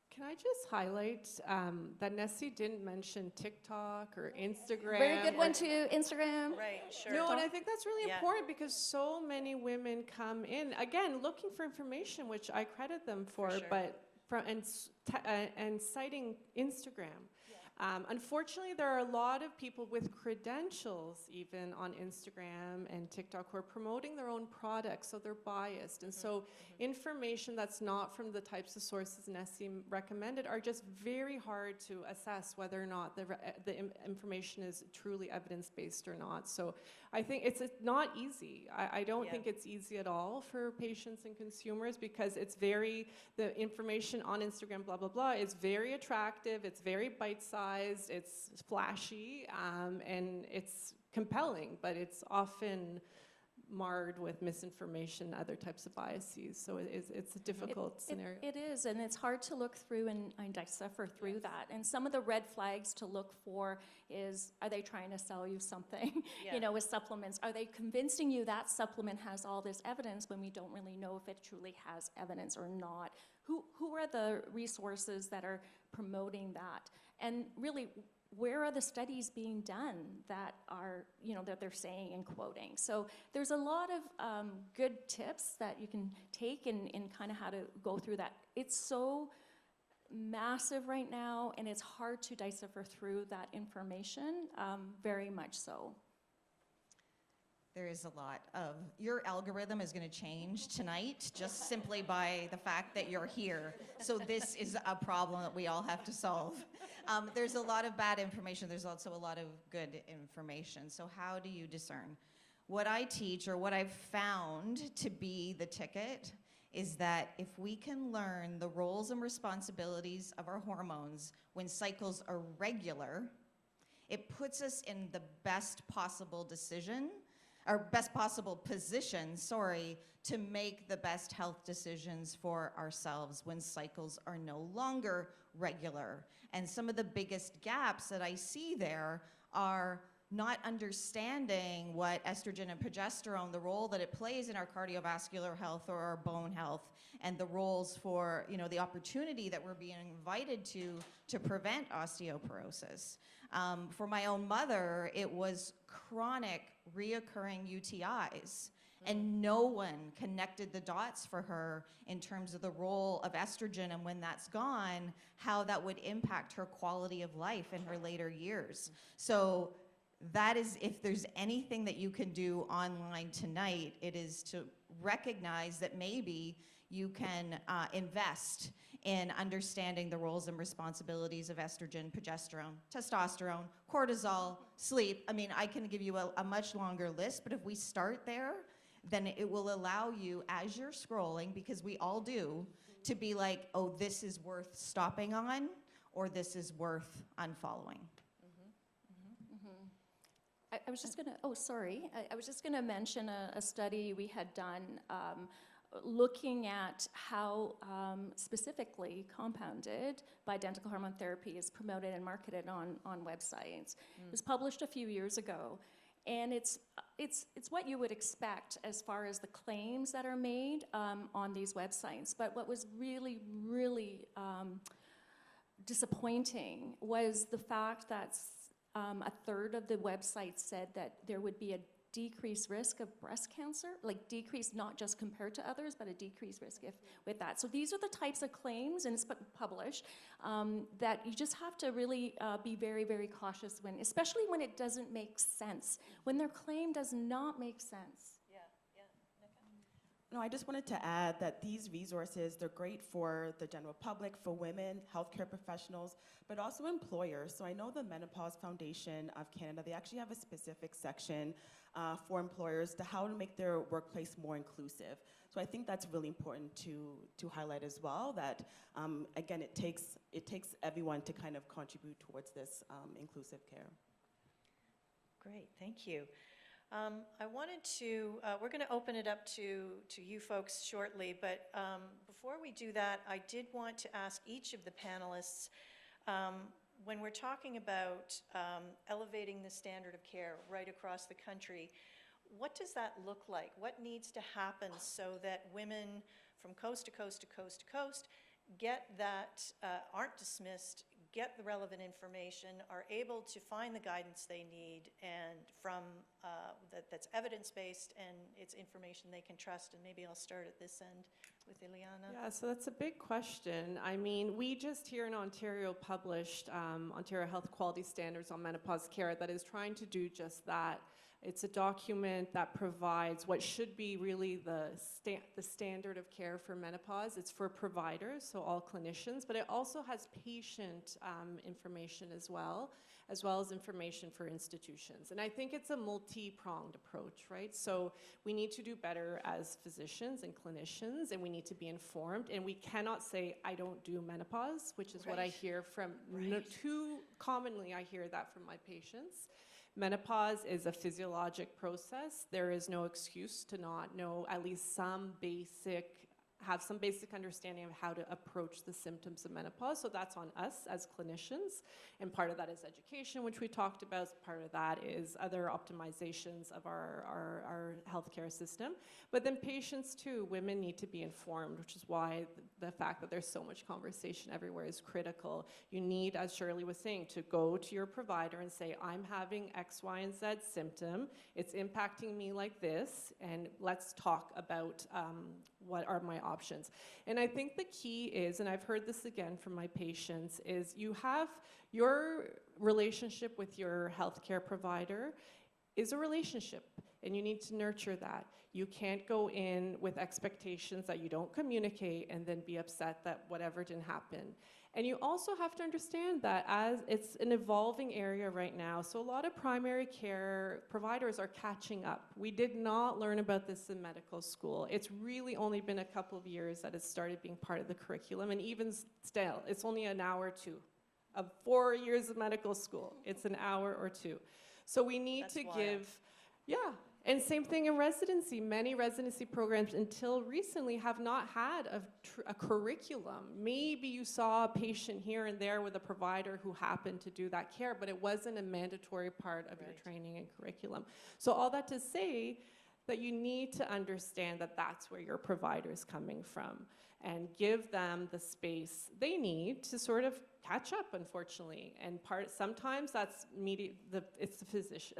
Can I just highlight that Nessie didn't mention TikTok or Instagram? Very good one too, Instagram. Right, sure. No, and I think that's really important because so many women come in, again, looking for information, which I credit them for, sure. but and citing Instagram. Unfortunately, there are a lot of people with credentials even on Instagram and TikTok who are promoting their own products, so they're biased. And so information that's not from the types of sources Nessie recommended are just very hard to assess whether or not the information is truly evidence-based or not. So I think it's not easy. I don't think it's easy at all for patients and consumers because the information on Instagram, blah, blah, blah, is very attractive, it's very bite-sized, it's flashy, and it's compelling, but it's often marred with misinformation, other types of biases. So it's a difficult scenario. It is, and it's hard to look through and decipher through that. And some of the red flags to look for is, are they trying to sell you something, with supplements? Are they convincing you that supplement has all this evidence when we don't really know if it truly has evidence or not? Who are the resources that are promoting that? And really, where are the studies being done that are, that they're saying and quoting? So there's a lot of good tips that you can take in kind of how to go through that. It's so massive right now, and it's hard to decipher through that information, very much so. There is a lot of, your algorithm is going to change tonight just simply by the fact that you're here. So this is a problem that we all have to solve. There's a lot of bad information. There's also a lot of good information. So how do you discern? What I teach, or what I've found to be the ticket, is that if we can learn the roles and responsibilities of our hormones when cycles are regular, it puts us in the best possible decision, or best possible position, to make the best health decisions for ourselves when cycles are no longer regular. And some of the biggest gaps that I see there are not understanding what estrogen and progesterone, the role that it plays in our cardiovascular health or our bone health, and the roles for, the opportunity that we're being invited to prevent osteoporosis. For my own mother, it was chronic, reoccurring UTIs, and no one connected the dots for her in terms of the role of estrogen, and when that's gone, how that would impact her quality of life in her later years. So that is, if there's anything that you can do online tonight, it is to recognize that maybe you can invest in understanding the roles and responsibilities of estrogen, progesterone, testosterone, cortisol, sleep. I mean, I can give you a much longer list, but if we start there, then it will allow you, as you're scrolling, because we all do, to be like, oh, this is worth stopping on, or this is worth unfollowing. I was just gonna, I was just gonna mention a study we had done looking at how specifically compounded bioidentical hormone therapy is promoted and marketed on websites. It was published a few years ago, and it's what you would expect as far as the claims that are made on these websites. But what was really, really disappointing was the fact that a third of the websites said that there would be a decreased risk of breast cancer, like decreased not just compared to others, but a decreased risk with that. So these are the types of claims, and it's published, that you just have to really be very, very cautious when, especially when it doesn't make sense, when their claim does not make sense. No, I just wanted to add that these resources, they're great for the general public, for women, healthcare professionals, but also employers. So I know the Menopause Foundation of Canada, they actually have a specific section for employers to how to make their workplace more inclusive. So I think that's really important to highlight as well, that again, it takes everyone to kind of contribute towards this inclusive care. Great, thank you. I wanted to, we're going to open it up to you folks shortly, but before we do that, I did want to ask each of the panelists when we're talking about elevating the standard of care right across the country, what does that look like? What needs to happen so that women from coast to coast to coast to coast get that, aren't dismissed, get the relevant information, are able to find the guidance they need, and from that's evidence-based and it's information they can trust? And maybe I'll start at this end with Ileana. Yeah, so that's a big question. I mean, we just here in Ontario published Ontario Health Quality Standards on Menopause Care that is trying to do just that. It's a document that provides what should be really the standard of care for menopause. It's for providers, so all clinicians, but it also has patient information as well as information for institutions. And I think it's a multi-pronged approach, right? So we need to do better as physicians and clinicians, and we need to be informed, and we cannot say, I don't do menopause, which is what I hear from, too commonly I hear that from my patients. Menopause is a physiologic process. There is no excuse to not know at least have some basic understanding of how to approach the symptoms of menopause. So that's on us as clinicians. And part of that is education, which we talked about. Part of that is other optimizations of our healthcare system. But then patients too, women need to be informed, which is why the fact that there's so much conversation everywhere is critical. You need, as Shirley was saying, to go to your provider and say, I'm having X, Y, and Z symptom. It's impacting me like this, and let's talk about what are my options. And I think the key is, and I've heard this again from my patients, is you have your relationship with your healthcare provider is a relationship, and you need to nurture that. You can't go in with expectations that you don't communicate and then be upset that whatever didn't happen. And you also have to understand that as it's an evolving area right now, so a lot of primary care providers are catching up. We did not learn about this in medical school. It's really only been a couple of years that it's started being part of the curriculum, and even still, it's only an hour or two. Of 4 years of medical school, it's an hour or two. So we need to give, and same thing in residency. Many residency programs until recently have not had a curriculum. Maybe you saw a patient here and there with a provider who happened to do that care, but it wasn't a mandatory part of your training and curriculum. So all that to say that you need to understand that that's where your provider is coming from, and give them the space they need to sort of catch up, unfortunately. And sometimes that's it's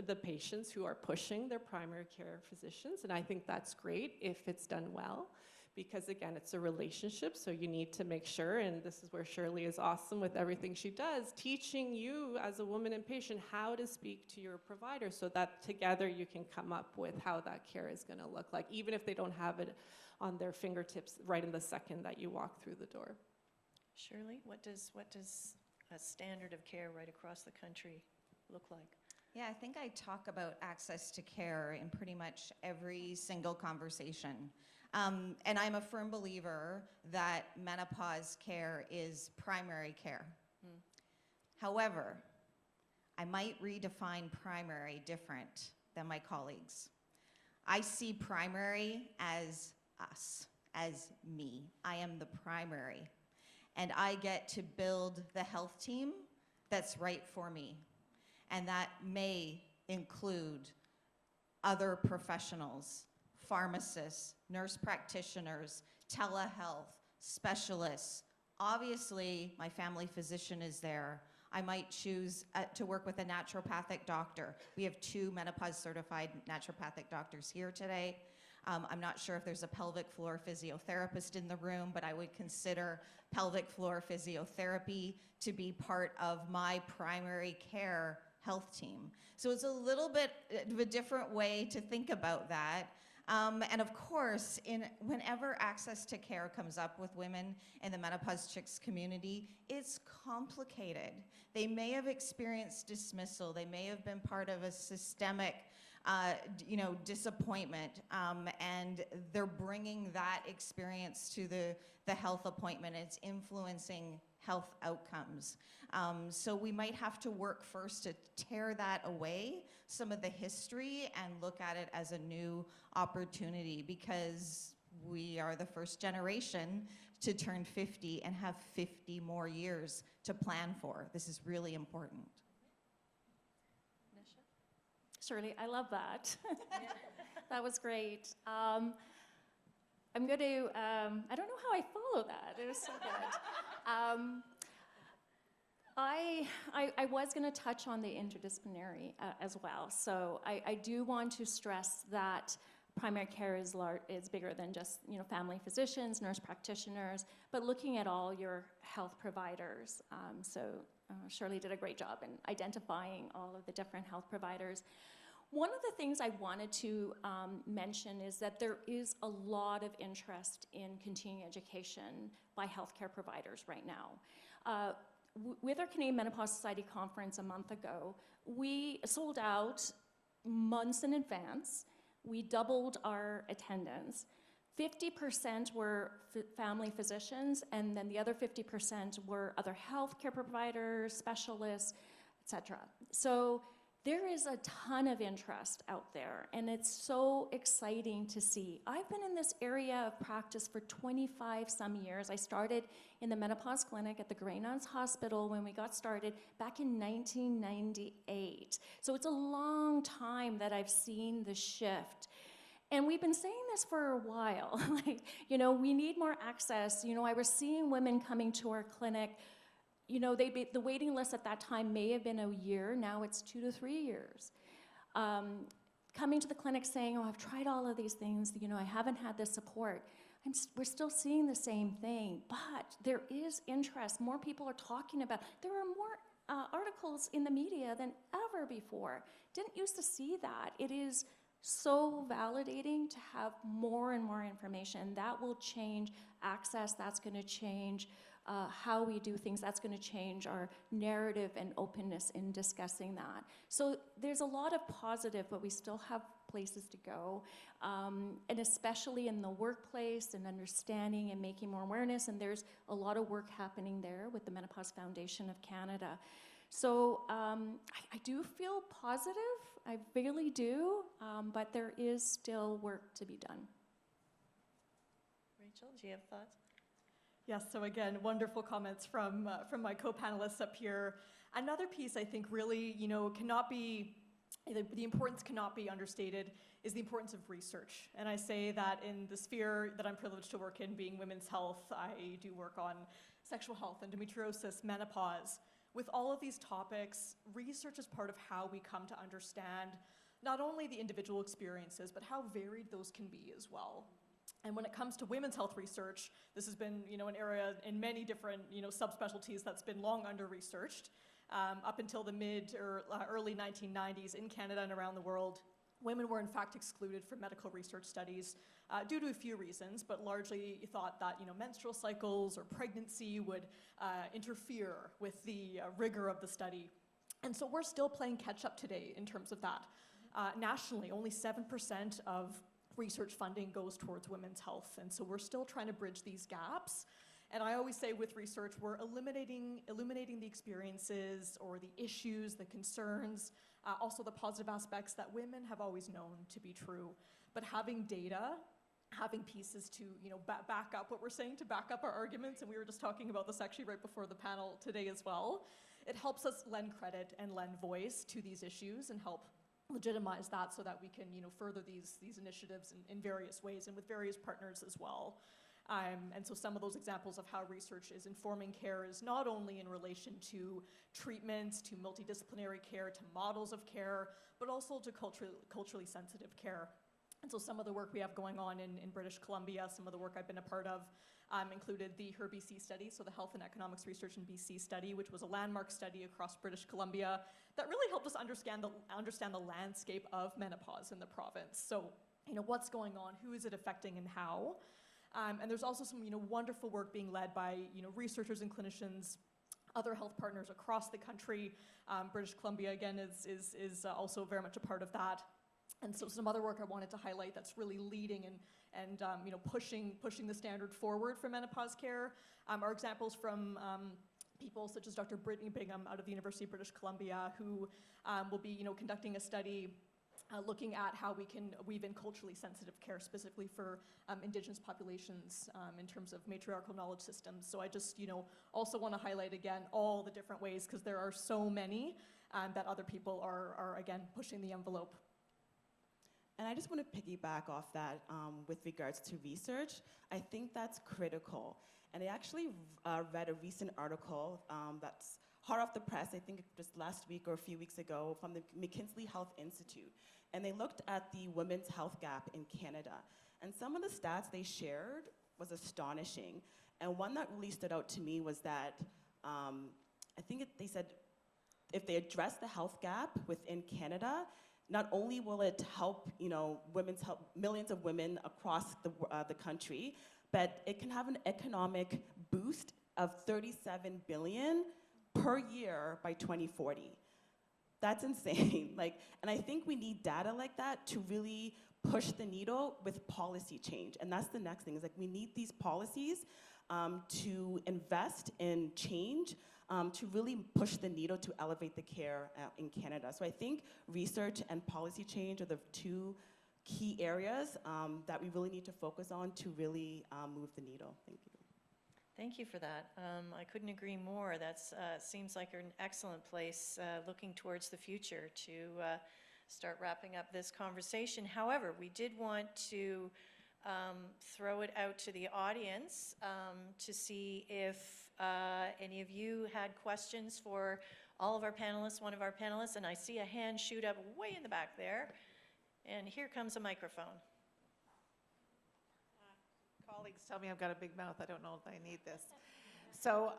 the patients who are pushing their primary care physicians, and I think that's great if it's done well, because again, it's a relationship, so you need to make sure, and this is where Shirley is awesome with everything she does, teaching you as a woman and patient how to speak to your provider so that together you can come up with how that care is going to look like, even if they don't have it on their fingertips right in the second that you walk through the door. Shirley, what does a standard of care right across the country look like? Yeah, I think I talk about access to care in pretty much every single conversation. And I'm a firm believer that menopause care is primary care. However, I might redefine primary different than my colleagues. I see primary as us, as me. I am the primary. And I get to build the health team that's right for me. And that may include other professionals, pharmacists, nurse practitioners, telehealth, specialists. Obviously, my family physician is there. I might choose to work with a naturopathic doctor. We have 2 menopause certified naturopathic doctors here today. I'm not sure if there's a pelvic floor physiotherapist in the room, but I would consider pelvic floor physiotherapy to be part of my primary care health team. So it's a little bit of a different way to think about that. And of course, whenever access to care comes up with women in the menopause chicks community, it's complicated. They may have experienced dismissal. They may have been part of a systemic disappointment, and they're bringing that experience to the health appointment. It's influencing health outcomes. So we might have to work first to tear that away, some of the history, and look at it as a new opportunity, because we are the first generation to turn 50 and have 50 more years to plan for. This is really important. Shirley, I love that. That was great. I'm going to, I don't know how I follow that. It was so good. I was going to touch on the interdisciplinary as well. So I do want to stress that primary care is bigger than just family physicians, nurse practitioners, but looking at all your health providers. So Shirley did a great job in identifying all of the different health providers. One of the things I wanted to mention is that there is a lot of interest in continuing education by healthcare providers right now. With our Canadian Menopause Society conference a month ago, we sold out months in advance. We doubled our attendance. 50% were family physicians, and then the other 50% were other healthcare providers, specialists, etc. So there is a ton of interest out there, and it's so exciting to see. I've been in this area of practice for 25 some years. I started in the menopause clinic at the Grey Nuns Hospital when we got started back in 1998. So it's a long time that I've seen the shift. And we've been saying this for a while. We need more access. I was seeing women coming to our clinic. The waiting list at that time may have been a year. Now it's 2 to 3 years. Coming to the clinic saying, I've tried all of these things. I haven't had the support. We're still seeing the same thing, but there is interest. More people are talking about. There are more articles in the media than ever before. Didn't used to see that. It is so validating to have more and more information. That will change access. That's going to change how we do things. That's going to change our narrative and openness in discussing that. So there's a lot of positive, but we still have places to go, and especially in the workplace and understanding and making more awareness, and there's a lot of work happening there with the Menopause Foundation of Canada. So I do feel positive, I really do, but there is still work to be done. Rachel, do you have thoughts? Yes, so again, wonderful comments from my co-panelists up here. Another piece I think really, cannot be, the importance cannot be understated, is the importance of research. And I say that in the sphere that I'm privileged to work in, being women's health, I do work on sexual health, endometriosis, menopause. With all of these topics, research is part of how we come to understand not only the individual experiences, but how varied those can be as well. And when it comes to women's health research, this has been, an area in many different, subspecialties that's been long under-researched. Up until the mid or early 1990s in Canada and around the world, women were in fact excluded from medical research studies due to a few reasons, but largely thought that, menstrual cycles or pregnancy would interfere with the rigor of the study. And so we're still playing catch up today in terms of that. Nationally, only 7% of research funding goes towards women's health, and so we're still trying to bridge these gaps. And I always say with research, we're illuminating the experiences or the issues, the concerns, also the positive aspects that women have always known to be true. But having data, having pieces to back up what we're saying, to back up our arguments, and we were just talking about this actually right before the panel today as well, it helps us lend credit and lend voice to these issues and help legitimize that so that we can further these initiatives in various ways and with various partners as well. And so some of those examples of how research is informing care is not only in relation to treatments, to multidisciplinary care, to models of care, but also to culturally sensitive care. And so some of the work we have going on in British Columbia, some of the work I've been a part of, included the Her BC study, so the Health and Economics Research in BC study, which was a landmark study across British Columbia that really helped us understand the landscape of menopause in the province. So, what's going on, who is it affecting, and how? And there's also some, wonderful work being led by, researchers and clinicians, other health partners across the country. British Columbia, again, is also very much a part of that. And so some other work I wanted to highlight that's really leading and pushing the standard forward for menopause care are examples from people such as Dr. Brittany Bingham out of the University of British Columbia, who will be conducting a study looking at how we can weave in culturally sensitive care specifically for Indigenous populations in terms of matriarchal knowledge systems. So I just, also want to highlight again all the different ways, because there are so many that other people are again, pushing the envelope. And I just want to piggyback off that with regards to research. I think that's critical. And I actually read a recent article that's hot off the press, I think just last week or a few weeks ago, from the McKinsey Health Institute. And they looked at the women's health gap in Canada. And some of the stats they shared was astonishing. And one that really stood out to me was that they said if they address the health gap within Canada, not only will it help, millions of women across the country, but it can have an economic boost of $37 billion per year by 2040. That's insane. And I think we need data like that to really push the needle with policy change. And that's the next thing, is we need these policies to invest in change, to really push the needle to elevate the care in Canada. So I think research and policy change are the two key areas that we really need to focus on to really move the needle. Thank you. Thank you for that. I couldn't agree more. That seems like an excellent place looking towards the future to start wrapping up this conversation. However, we did want to throw it out to the audience to see if any of you had questions for all of our panelists, one of our panelists, and I see a hand shoot up way in the back there. And here comes a microphone. Colleagues tell me I've got a big mouth. I don't know if I need this. So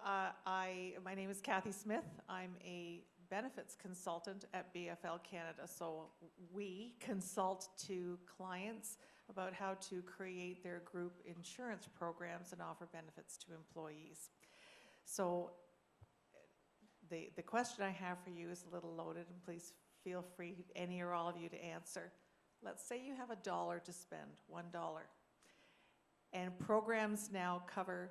my name is Kathy Smith. I'm a benefits consultant at BFL Canada. So we consult to clients about how to create their group insurance programs and offer benefits to employees. So the question I have for you is a little loaded, and please feel free, any or all of you, to answer. Let's say you have $1 to spend, $1. And programs now cover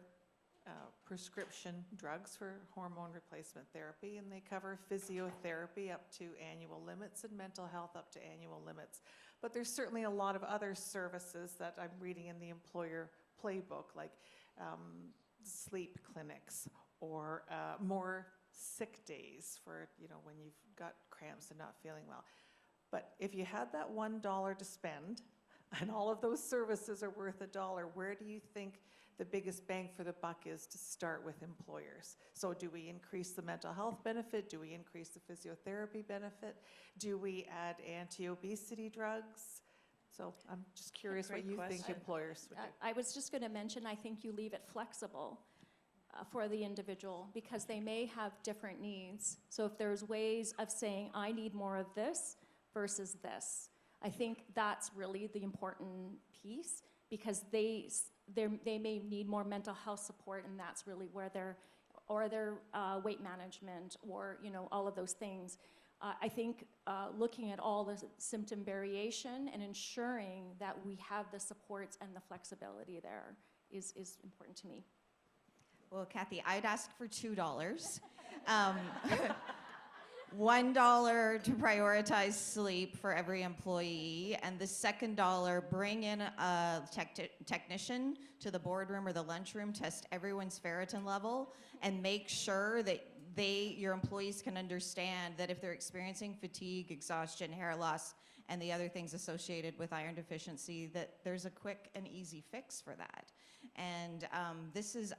prescription drugs for hormone replacement therapy, and they cover physiotherapy up to annual limits and mental health up to annual limits. But there's certainly a lot of other services that I'm reading in the employer playbook, like sleep clinics or more sick days for when you've got cramps and not feeling well. But if you had that $1 to spend, and all of those services are worth $1, where do you think the biggest bang for the buck is to start with employers? So do we increase the mental health benefit? Do we increase the physiotherapy benefit? Do we add anti-obesity drugs? So I'm just curious what you think employers would do. I was just going to mention, I think you leave it flexible for the individual, because they may have different needs. So if there's ways of saying, I need more of this versus this, I think that's really the important piece, because they may need more mental health support, and that's really where their weight management, or all of those things. I think looking at all the symptom variation and ensuring that we have the supports and the flexibility there is important to me. Well, Kathy, I'd ask for $2. $1 to prioritize sleep for every employee, and the second $1, bring in a technician to the boardroom or the lunchroom, test everyone's ferritin level, and make sure that your employees can understand that if they're experiencing fatigue, exhaustion, hair loss, and the other things associated with iron deficiency, that there's a quick and easy fix for that. And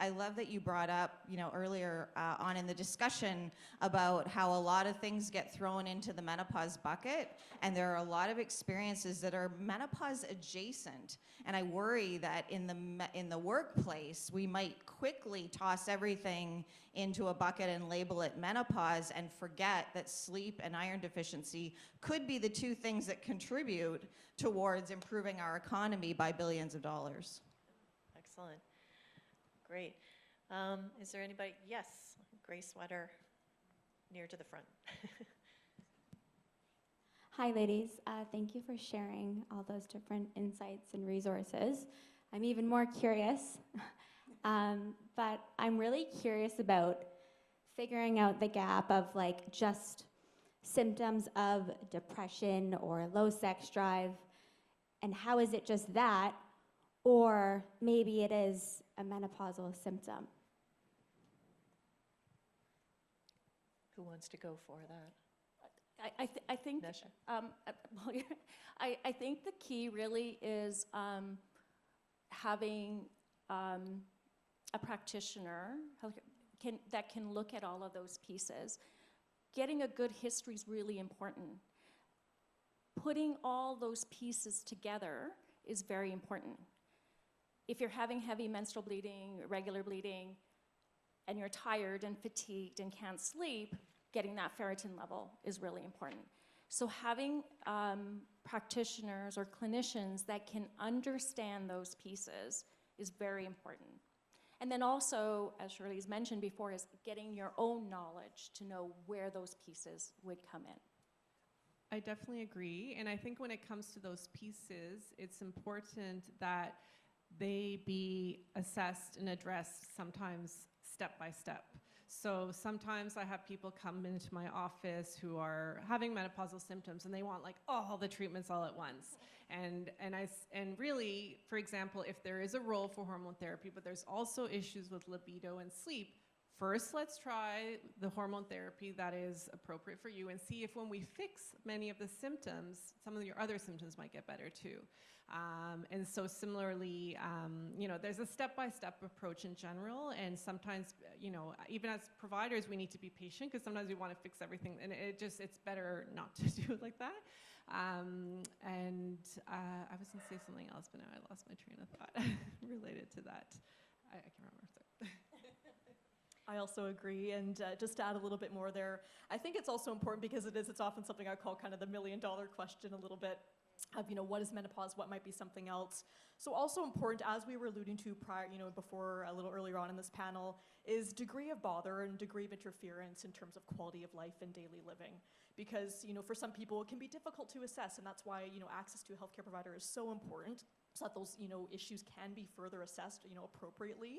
I love that you brought up, earlier on in the discussion about how a lot of things get thrown into the menopause bucket, and there are a lot of experiences that are menopause adjacent. And I worry that in the workplace, we might quickly toss everything into a bucket and label it menopause and forget that sleep and iron deficiency could be the two things that contribute towards improving our economy by billions of dollars. Excellent. Great. Is there anybody? Yes, gray sweater near to the front. Hi, ladies. Thank you for sharing all those different insights and resources. I'm even more curious, but I'm really curious about figuring out the gap of just symptoms of depression or low sex drive, and how is it just that, or maybe it is a menopausal symptom? Who wants to go for that? I think I think the key really is having a practitioner that can look at all of those pieces. Getting a good history is really important. Putting all those pieces together is very important. If you're having heavy menstrual bleeding, regular bleeding, and you're tired and fatigued and can't sleep, getting that ferritin level is really important. So having practitioners or clinicians that can understand those pieces is very important. And then also, as Shirley's mentioned before, is getting your own knowledge to know where those pieces would come in. I definitely agree. And I think when it comes to those pieces, it's important that they be assessed and addressed sometimes step by step. So sometimes I have people come into my office who are having menopausal symptoms and they want like all the treatments all at once. And really, for example, if there is a role for hormone therapy, but there's also issues with libido and sleep, first let's try the hormone therapy that is appropriate for you and see if when we fix many of the symptoms, some of your other symptoms might get better too. And so similarly, there's a step-by-step approach in general, and sometimes, even as providers, we need to be patient because sometimes we want to fix everything, and it's better not to do it like that. I was going to say something else, but now I lost my train of thought related to that. I can't remember. Sorry. I also agree, and just to add a little bit more there, I think it's also important because it's often something I call kind of the million-dollar question a little bit of, what is menopause, what might be something else. So also important, as we were alluding to prior, before a little earlier on in this panel, is degree of bother and degree of interference in terms of quality of life and daily living. Because, for some people it can be difficult to assess, and that's why, access to a healthcare provider is so important, so that those, issues can be further assessed, appropriately.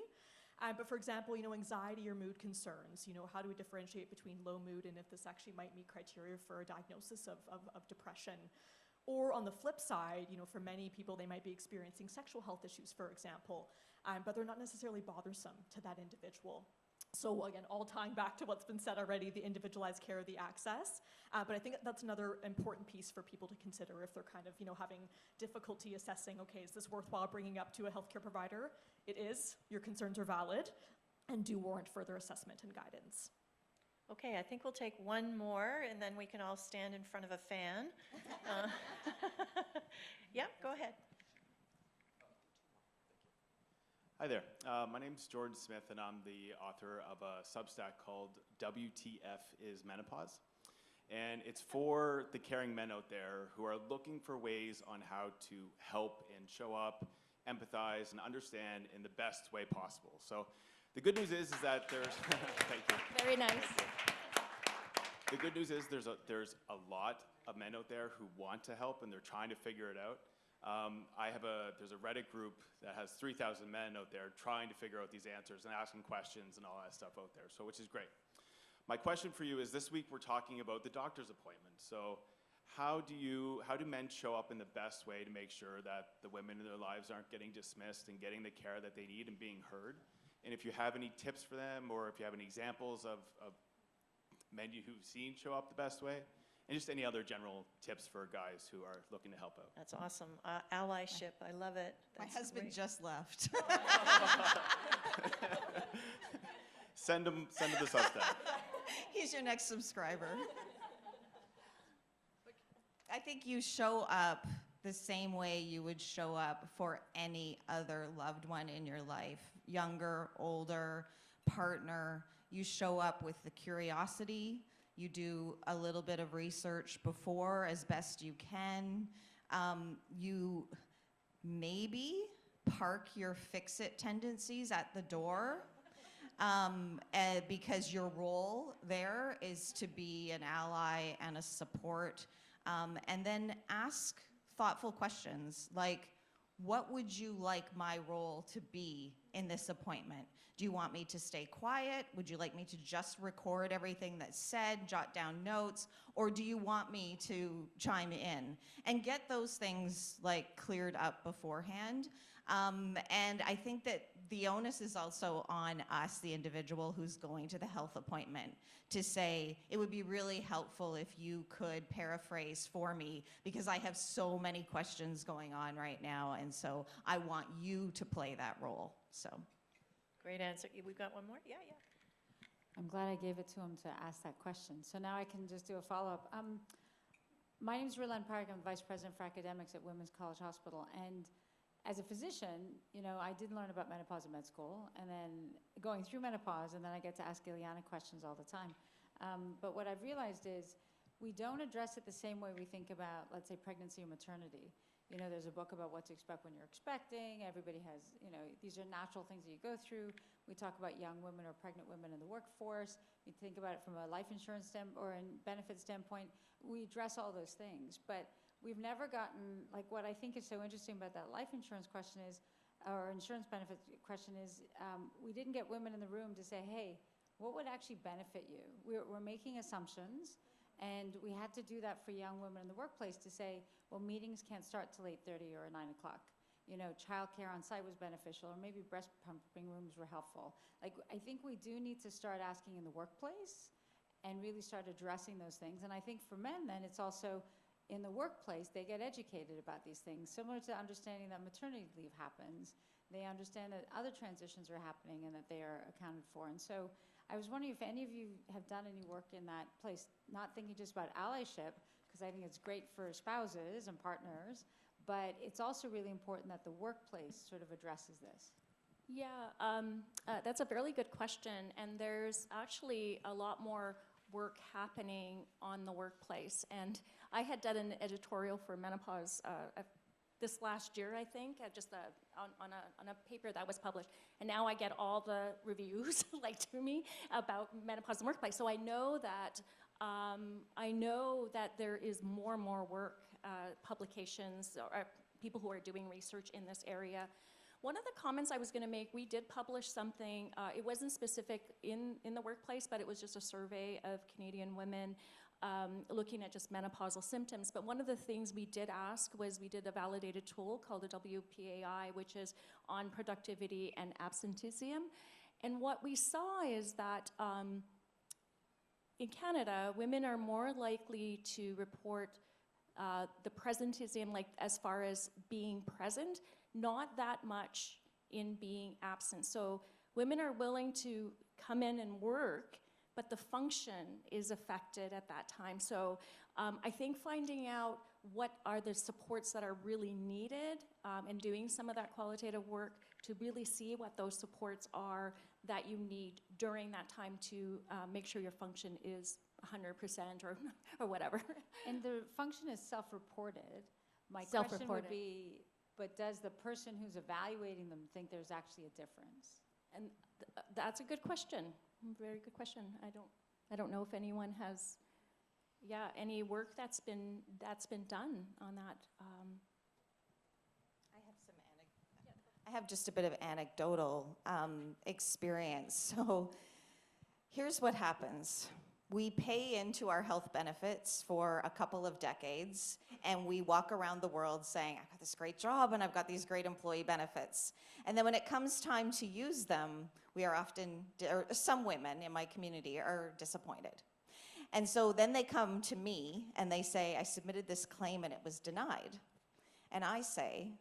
But for example, anxiety or mood concerns, how do we differentiate between low mood and if this actually might meet criteria for a diagnosis of depression? Or on the flip side, for many people, they might be experiencing sexual health issues, for example, but they're not necessarily bothersome to that individual. So again, all tying back to what's been said already, the individualized care, the access. But I think that's another important piece for people to consider if they're kind of, having difficulty assessing, okay, is this worthwhile bringing up to a healthcare provider? It is, your concerns are valid, and do warrant further assessment and guidance. Okay, I think we'll take one more, and then we can all stand in front of a fan. Yeah, go ahead. Hi there. My name's Jordan Smith, and I'm the author of a Substack called WTF is Menopause. And it's for the caring men out there who are looking for ways on how to help and show up, empathize, and understand in the best way possible. So the good news is that there's thank you. Very nice. The good news is there's a lot of men out there who want to help and they're trying to figure it out. There's a Reddit group that has 3,000 men out there trying to figure out these answers and asking questions and all that stuff out there, so which is great. My question for you is, this week we're talking about the doctor's appointment. So how do men show up in the best way to make sure that the women in their lives aren't getting dismissed and getting the care that they need and being heard? And if you have any tips for them, or if you have any examples of men who've seen show up the best way, and just any other general tips for guys who are looking to help out. That's awesome. Allyship, I love it. That's My husband great. just left. Send him the Substack. He's your next subscriber. I think you show up the same way you would show up for any other loved one in your life, younger, older, partner. You show up with the curiosity. You do a little bit of research before as best you can. You maybe park your fix-it tendencies at the door because your role there is to be an ally and a support. And then ask thoughtful questions like, what would you like my role to be in this appointment? Do you want me to stay quiet? Would you like me to just record everything that's said, jot down notes? Or do you want me to chime in? And get those things like cleared up beforehand. And I think that the onus is also on us, the individual who's going to the health appointment, to say, it would be really helpful if you could paraphrase for me, because I have so many questions going on right now, and so I want you to play that role. So. Great answer. We've got one more? Yeah. I'm glad I gave it to him to ask that question. So now I can just do a follow-up. My name is Rulan Park. I'm Vice President for Academics at Women's College Hospital. And as a physician, you know, I did learn about menopause in med school, and then going through menopause, and then I get to ask Ileana questions all the time. But what I've realized is we don't address it the same way we think about, let's say, pregnancy or maternity. You know, there's a book about what to expect when you're expecting. Everybody has, you know, these are natural things that you go through. We talk about young women or pregnant women in the workforce. We think about it from a life insurance or a benefit standpoint. We address all those things, but we've never gotten, like, what I think is so interesting about that life insurance question is, or insurance benefit question is, we didn't get women in the room to say, hey, what would actually benefit you? We're making assumptions. And we had to do that for young women in the workplace to say, well, meetings can't start till 8:30 or 9 o'clock. You know, childcare on site was beneficial, or maybe breast pumping rooms were helpful. Like, I think we do need to start asking in the workplace and really start addressing those things. And I think for men, then, it's also in the workplace, they get educated about these things, similar to understanding that maternity leave happens. They understand that other transitions are happening and that they are accounted for. And so I was wondering if any of you have done any work in that place, not thinking just about allyship, because I think it's great for spouses and partners, but it's also really important that the workplace sort of addresses this. Yeah, that's a really good question, and there's actually a lot more work happening on the workplace. And I had done an editorial for menopause this last year, I think, just on a paper that was published. And now I get all the reviews like to me about menopause in the workplace. So I know that there is more and more work, publications, or people who are doing research in this area. One of the comments I was going to make, we did publish something. It wasn't specific in the workplace, but it was just a survey of Canadian women looking at just menopausal symptoms. But one of the things we did ask was, we did a validated tool called the WPAI, which is on productivity and absenteeism. And what we saw is that in Canada, women are more likely to report the presenteeism, like as far as being present, not that much in being absent. So women are willing to come in and work, but the function is affected at that time. So I think finding out what are the supports that are really needed and doing some of that qualitative work to really see what those supports are that you need during that time to make sure your function is 100% or whatever. And the function is self-reported. My question would be, but does the person who's evaluating them think there's actually a difference? And that's a good question. Very good question. I don't know if anyone has, any work that's been done on that. I have just a bit of anecdotal experience. So here's what happens. We pay into our health benefits for a couple of decades, and we walk around the world saying, I've got this great job and I've got these great employee benefits. And then when it comes time to use them, we are often, or some women in my community are disappointed. And so then they come to me and they say, I submitted this claim and it was denied. And I say,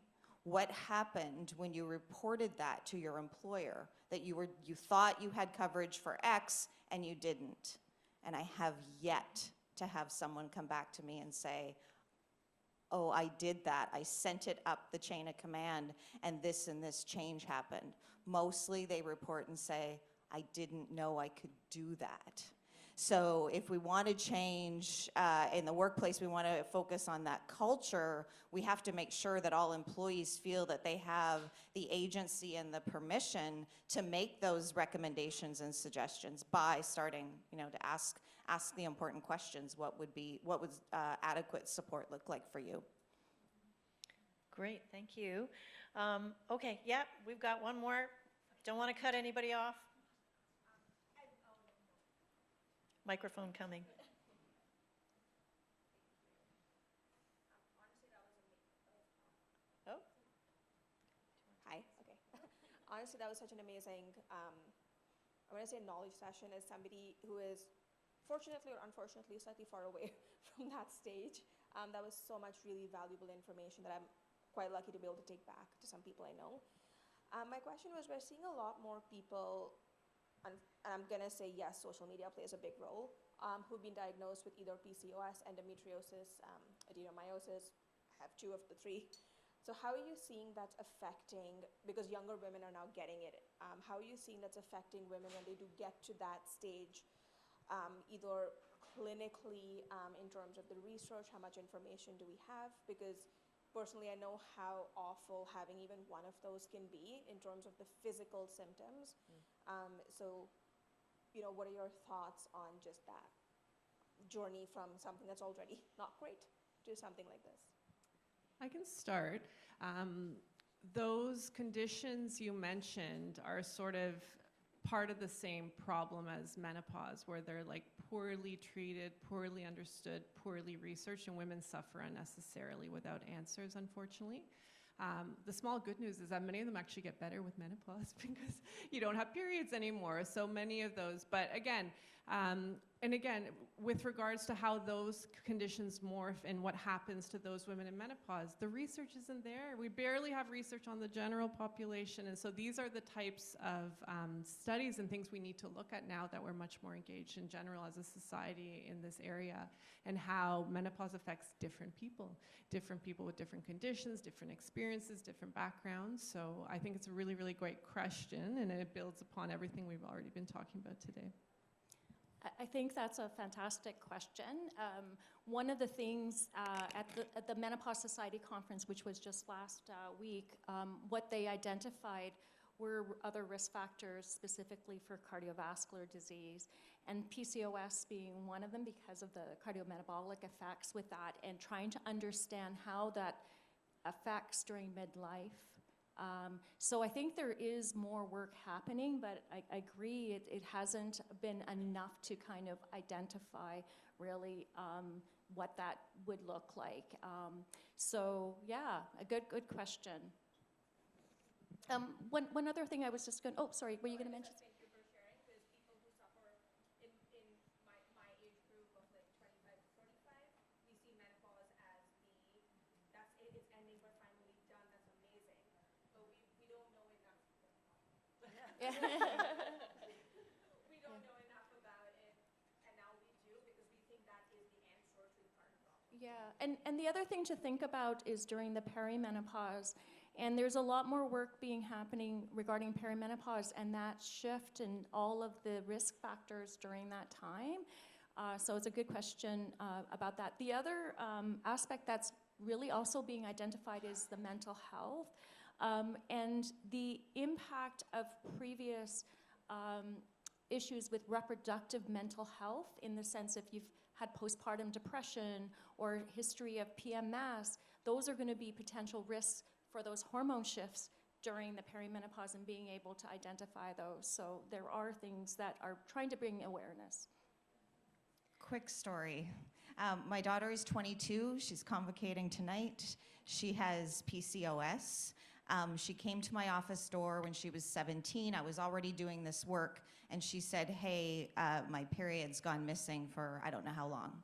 what happened when you reported that to your employer, that you thought you had coverage for X and you didn't? And I have yet to have someone come back to me and say, oh, I did that. I sent it up the chain of command and this change happened. Mostly they report and say, I didn't know I could do that. So if we want to change in the workplace, we want to focus on that culture, we have to make sure that all employees feel that they have the agency and the permission to make those recommendations and suggestions by starting, to ask the important questions. What would adequate support look like for you? Great, thank you. Okay, yeah, we've got one more. Don't want to cut anybody off. Microphone coming. Oh. Hi, okay. Honestly, that was such an amazing, I want to say knowledge session as somebody who is fortunately or unfortunately slightly far away from that stage. That was so much really valuable information that I'm quite lucky to be able to take back to some people I know. My question was, we're seeing a lot more people, and I'm gonna say yes, social media plays a big role, who've been diagnosed with either PCOS, endometriosis, adenomyosis. I have 2 of the 3. So how are you seeing that's affecting, because younger women are now getting it, how are you seeing that's affecting women when they do get to that stage, either clinically in terms of the research, how much information do we have? Because personally, I know how awful having even one of those can be in terms of the physical symptoms. So, you know, what are your thoughts on just that journey from something that's already not great to something like this? I can start. Those conditions you mentioned are sort of part of the same problem as menopause, where they're like poorly treated, poorly understood, poorly researched, and women suffer unnecessarily without answers, unfortunately. The small good news is that many of them actually get better with menopause because you don't have periods anymore. So many of those, but again, and again, with regards to how those conditions morph and what happens to those women in menopause, the research isn't there. We barely have research on the general population. And so these are the types of studies and things we need to look at now that we're much more engaged in general as a society in this area, and how menopause affects different people with different conditions, different experiences, different backgrounds. So I think it's a really, really great question, and it builds upon everything we've already been talking about today. I think that's a fantastic question. One of the things at the Menopause Society conference, which was just last week, what they identified were other risk factors specifically for cardiovascular disease, and PCOS being one of them because of the cardiometabolic effects with that, and trying to understand how that affects during midlife. So I think there is more work happening, but I agree it hasn't been enough to kind of identify really what that would look like. So yeah, a good question. One other thing I was just going, oh, sorry, were you going to mention? Thank you for sharing, because people who suffer in my age group of like 25 to 45, we see menopause as it's ending, we're finally done, that's amazing. But we don't know enough. Yeah. We don't know enough about it, and now we do, because we think that is the answer to the part problem. Yeah, and the other thing to think about is during the perimenopause, and there's a lot more work happening regarding perimenopause and that shift in all of the risk factors during that time. So it's a good question about that. The other aspect that's really also being identified is the mental health and the impact of previous issues with reproductive mental health, in the sense if you've had postpartum depression or history of PMS, those are going to be potential risks for those hormone shifts during the perimenopause, and being able to identify those. So there are things that are trying to bring awareness. Quick story. My daughter is 22. She's convocating tonight. She has PCOS. She came to my office door when she was 17. I was already doing this work, and she said, hey, my period's gone missing for I don't know how long.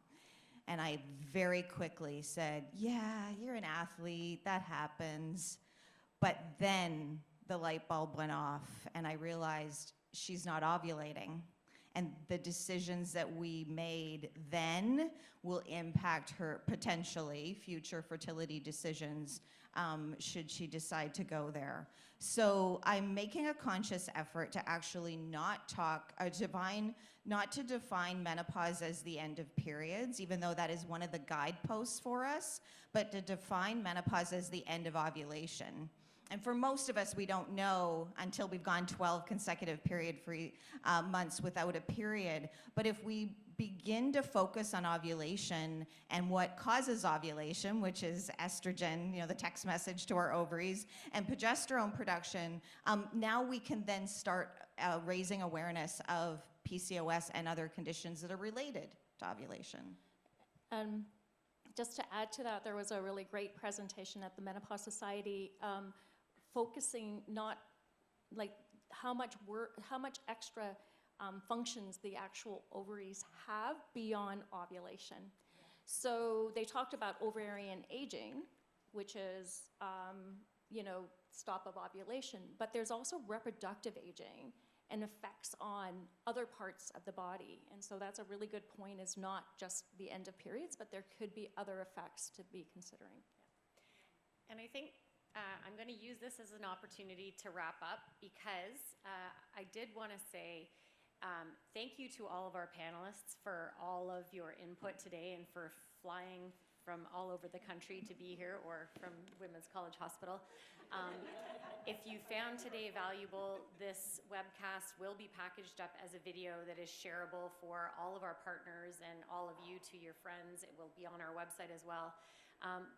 And I very quickly said, yeah, you're an athlete, that happens. But then the light bulb went off, and I realized she's not ovulating. And the decisions that we made then will impact her, potentially, future fertility decisions, should she decide to go there. So I'm making a conscious effort to actually not to define menopause as the end of periods, even though that is one of the guideposts for us, but to define menopause as the end of ovulation. And for most of us, we don't know until we've gone 12 consecutive period-free months without a period. But if we begin to focus on ovulation and what causes ovulation, which is estrogen, the text message to our ovaries, and progesterone production, now we can then start raising awareness of PCOS and other conditions that are related to ovulation. Just to add to that, there was a really great presentation at the Menopause Society focusing not like how much extra functions the actual ovaries have beyond ovulation. So they talked about ovarian aging, which is, stop of ovulation, but there's also reproductive aging and effects on other parts of the body. And so that's a really good point, is not just the end of periods, but there could be other effects to be considering. Yeah. And I think I'm going to use this as an opportunity to wrap up, because I did want to say thank you to all of our panelists for all of your input today and for flying from all over the country to be here, or from Women's College Hospital. If you found today valuable, this webcast will be packaged up as a video that is shareable for all of our partners and all of you to your friends. It will be on our website as well.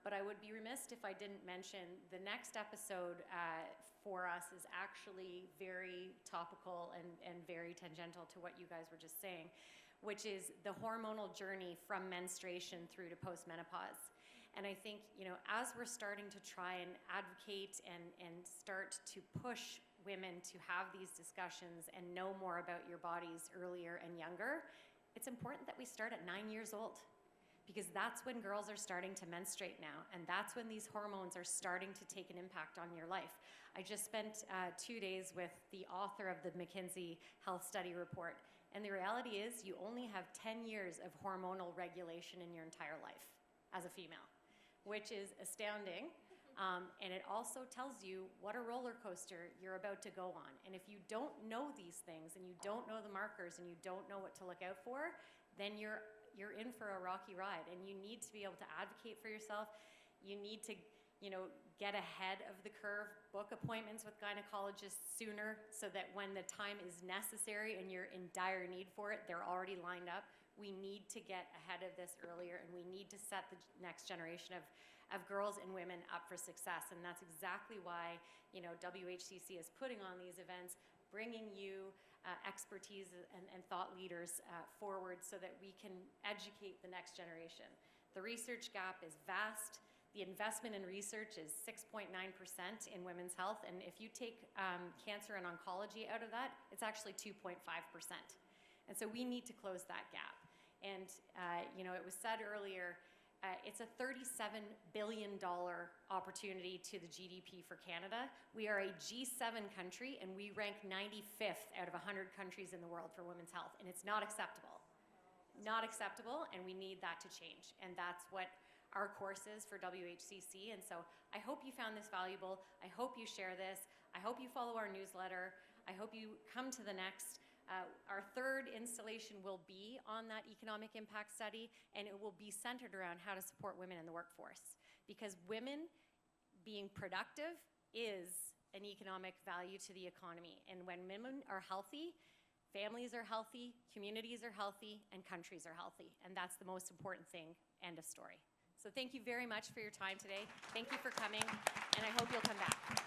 But I would be remiss if I didn't mention the next episode for us is actually very topical and very tangential to what you guys were just saying, which is the hormonal journey from menstruation through to postmenopause. And I think, as we're starting to try and advocate and start to push women to have these discussions and know more about your bodies earlier and younger, it's important that we start at 9 years old, because that's when girls are starting to menstruate now, and that's when these hormones are starting to take an impact on your life. I just spent 2 days with the author of the McKinsey Health Study Report, and the reality is you only have 10 years of hormonal regulation in your entire life as a female, which is astounding. And it also tells you what a roller coaster you're about to go on. And if you don't know these things, and you don't know the markers, and you don't know what to look out for, then you're in for a rocky ride. And you need to be able to advocate for yourself. You need to, get ahead of the curve, book appointments with gynecologists sooner, so that when the time is necessary and you're in dire need for it, they're already lined up. We need to get ahead of this earlier, and we need to set the next generation of girls and women up for success. And that's exactly why, WHCC is putting on these events, bringing you expertise and thought leaders forward so that we can educate the next generation. The research gap is vast. The investment in research is 6.9% in women's health. And if you take cancer and oncology out of that, it's actually 2.5%. And so we need to close that gap. And, it was said earlier, it's a $37 billion opportunity to the GDP for Canada. We are a G7 country, and we rank 95th out of 100 countries in the world for women's health, and it's not acceptable. Not acceptable, and we need that to change. And that's what our course is for WHCC. And so I hope you found this valuable. I hope you share this. I hope you follow our newsletter. I hope you come to the next. Our third installation will be on that economic impact study, and it will be centered around how to support women in the workforce. Because women being productive is an economic value to the economy. And when women are healthy, families are healthy, communities are healthy, and countries are healthy. And that's the most important thing. End of story. So thank you very much for your time today. Thank you for coming, and I hope you'll come back.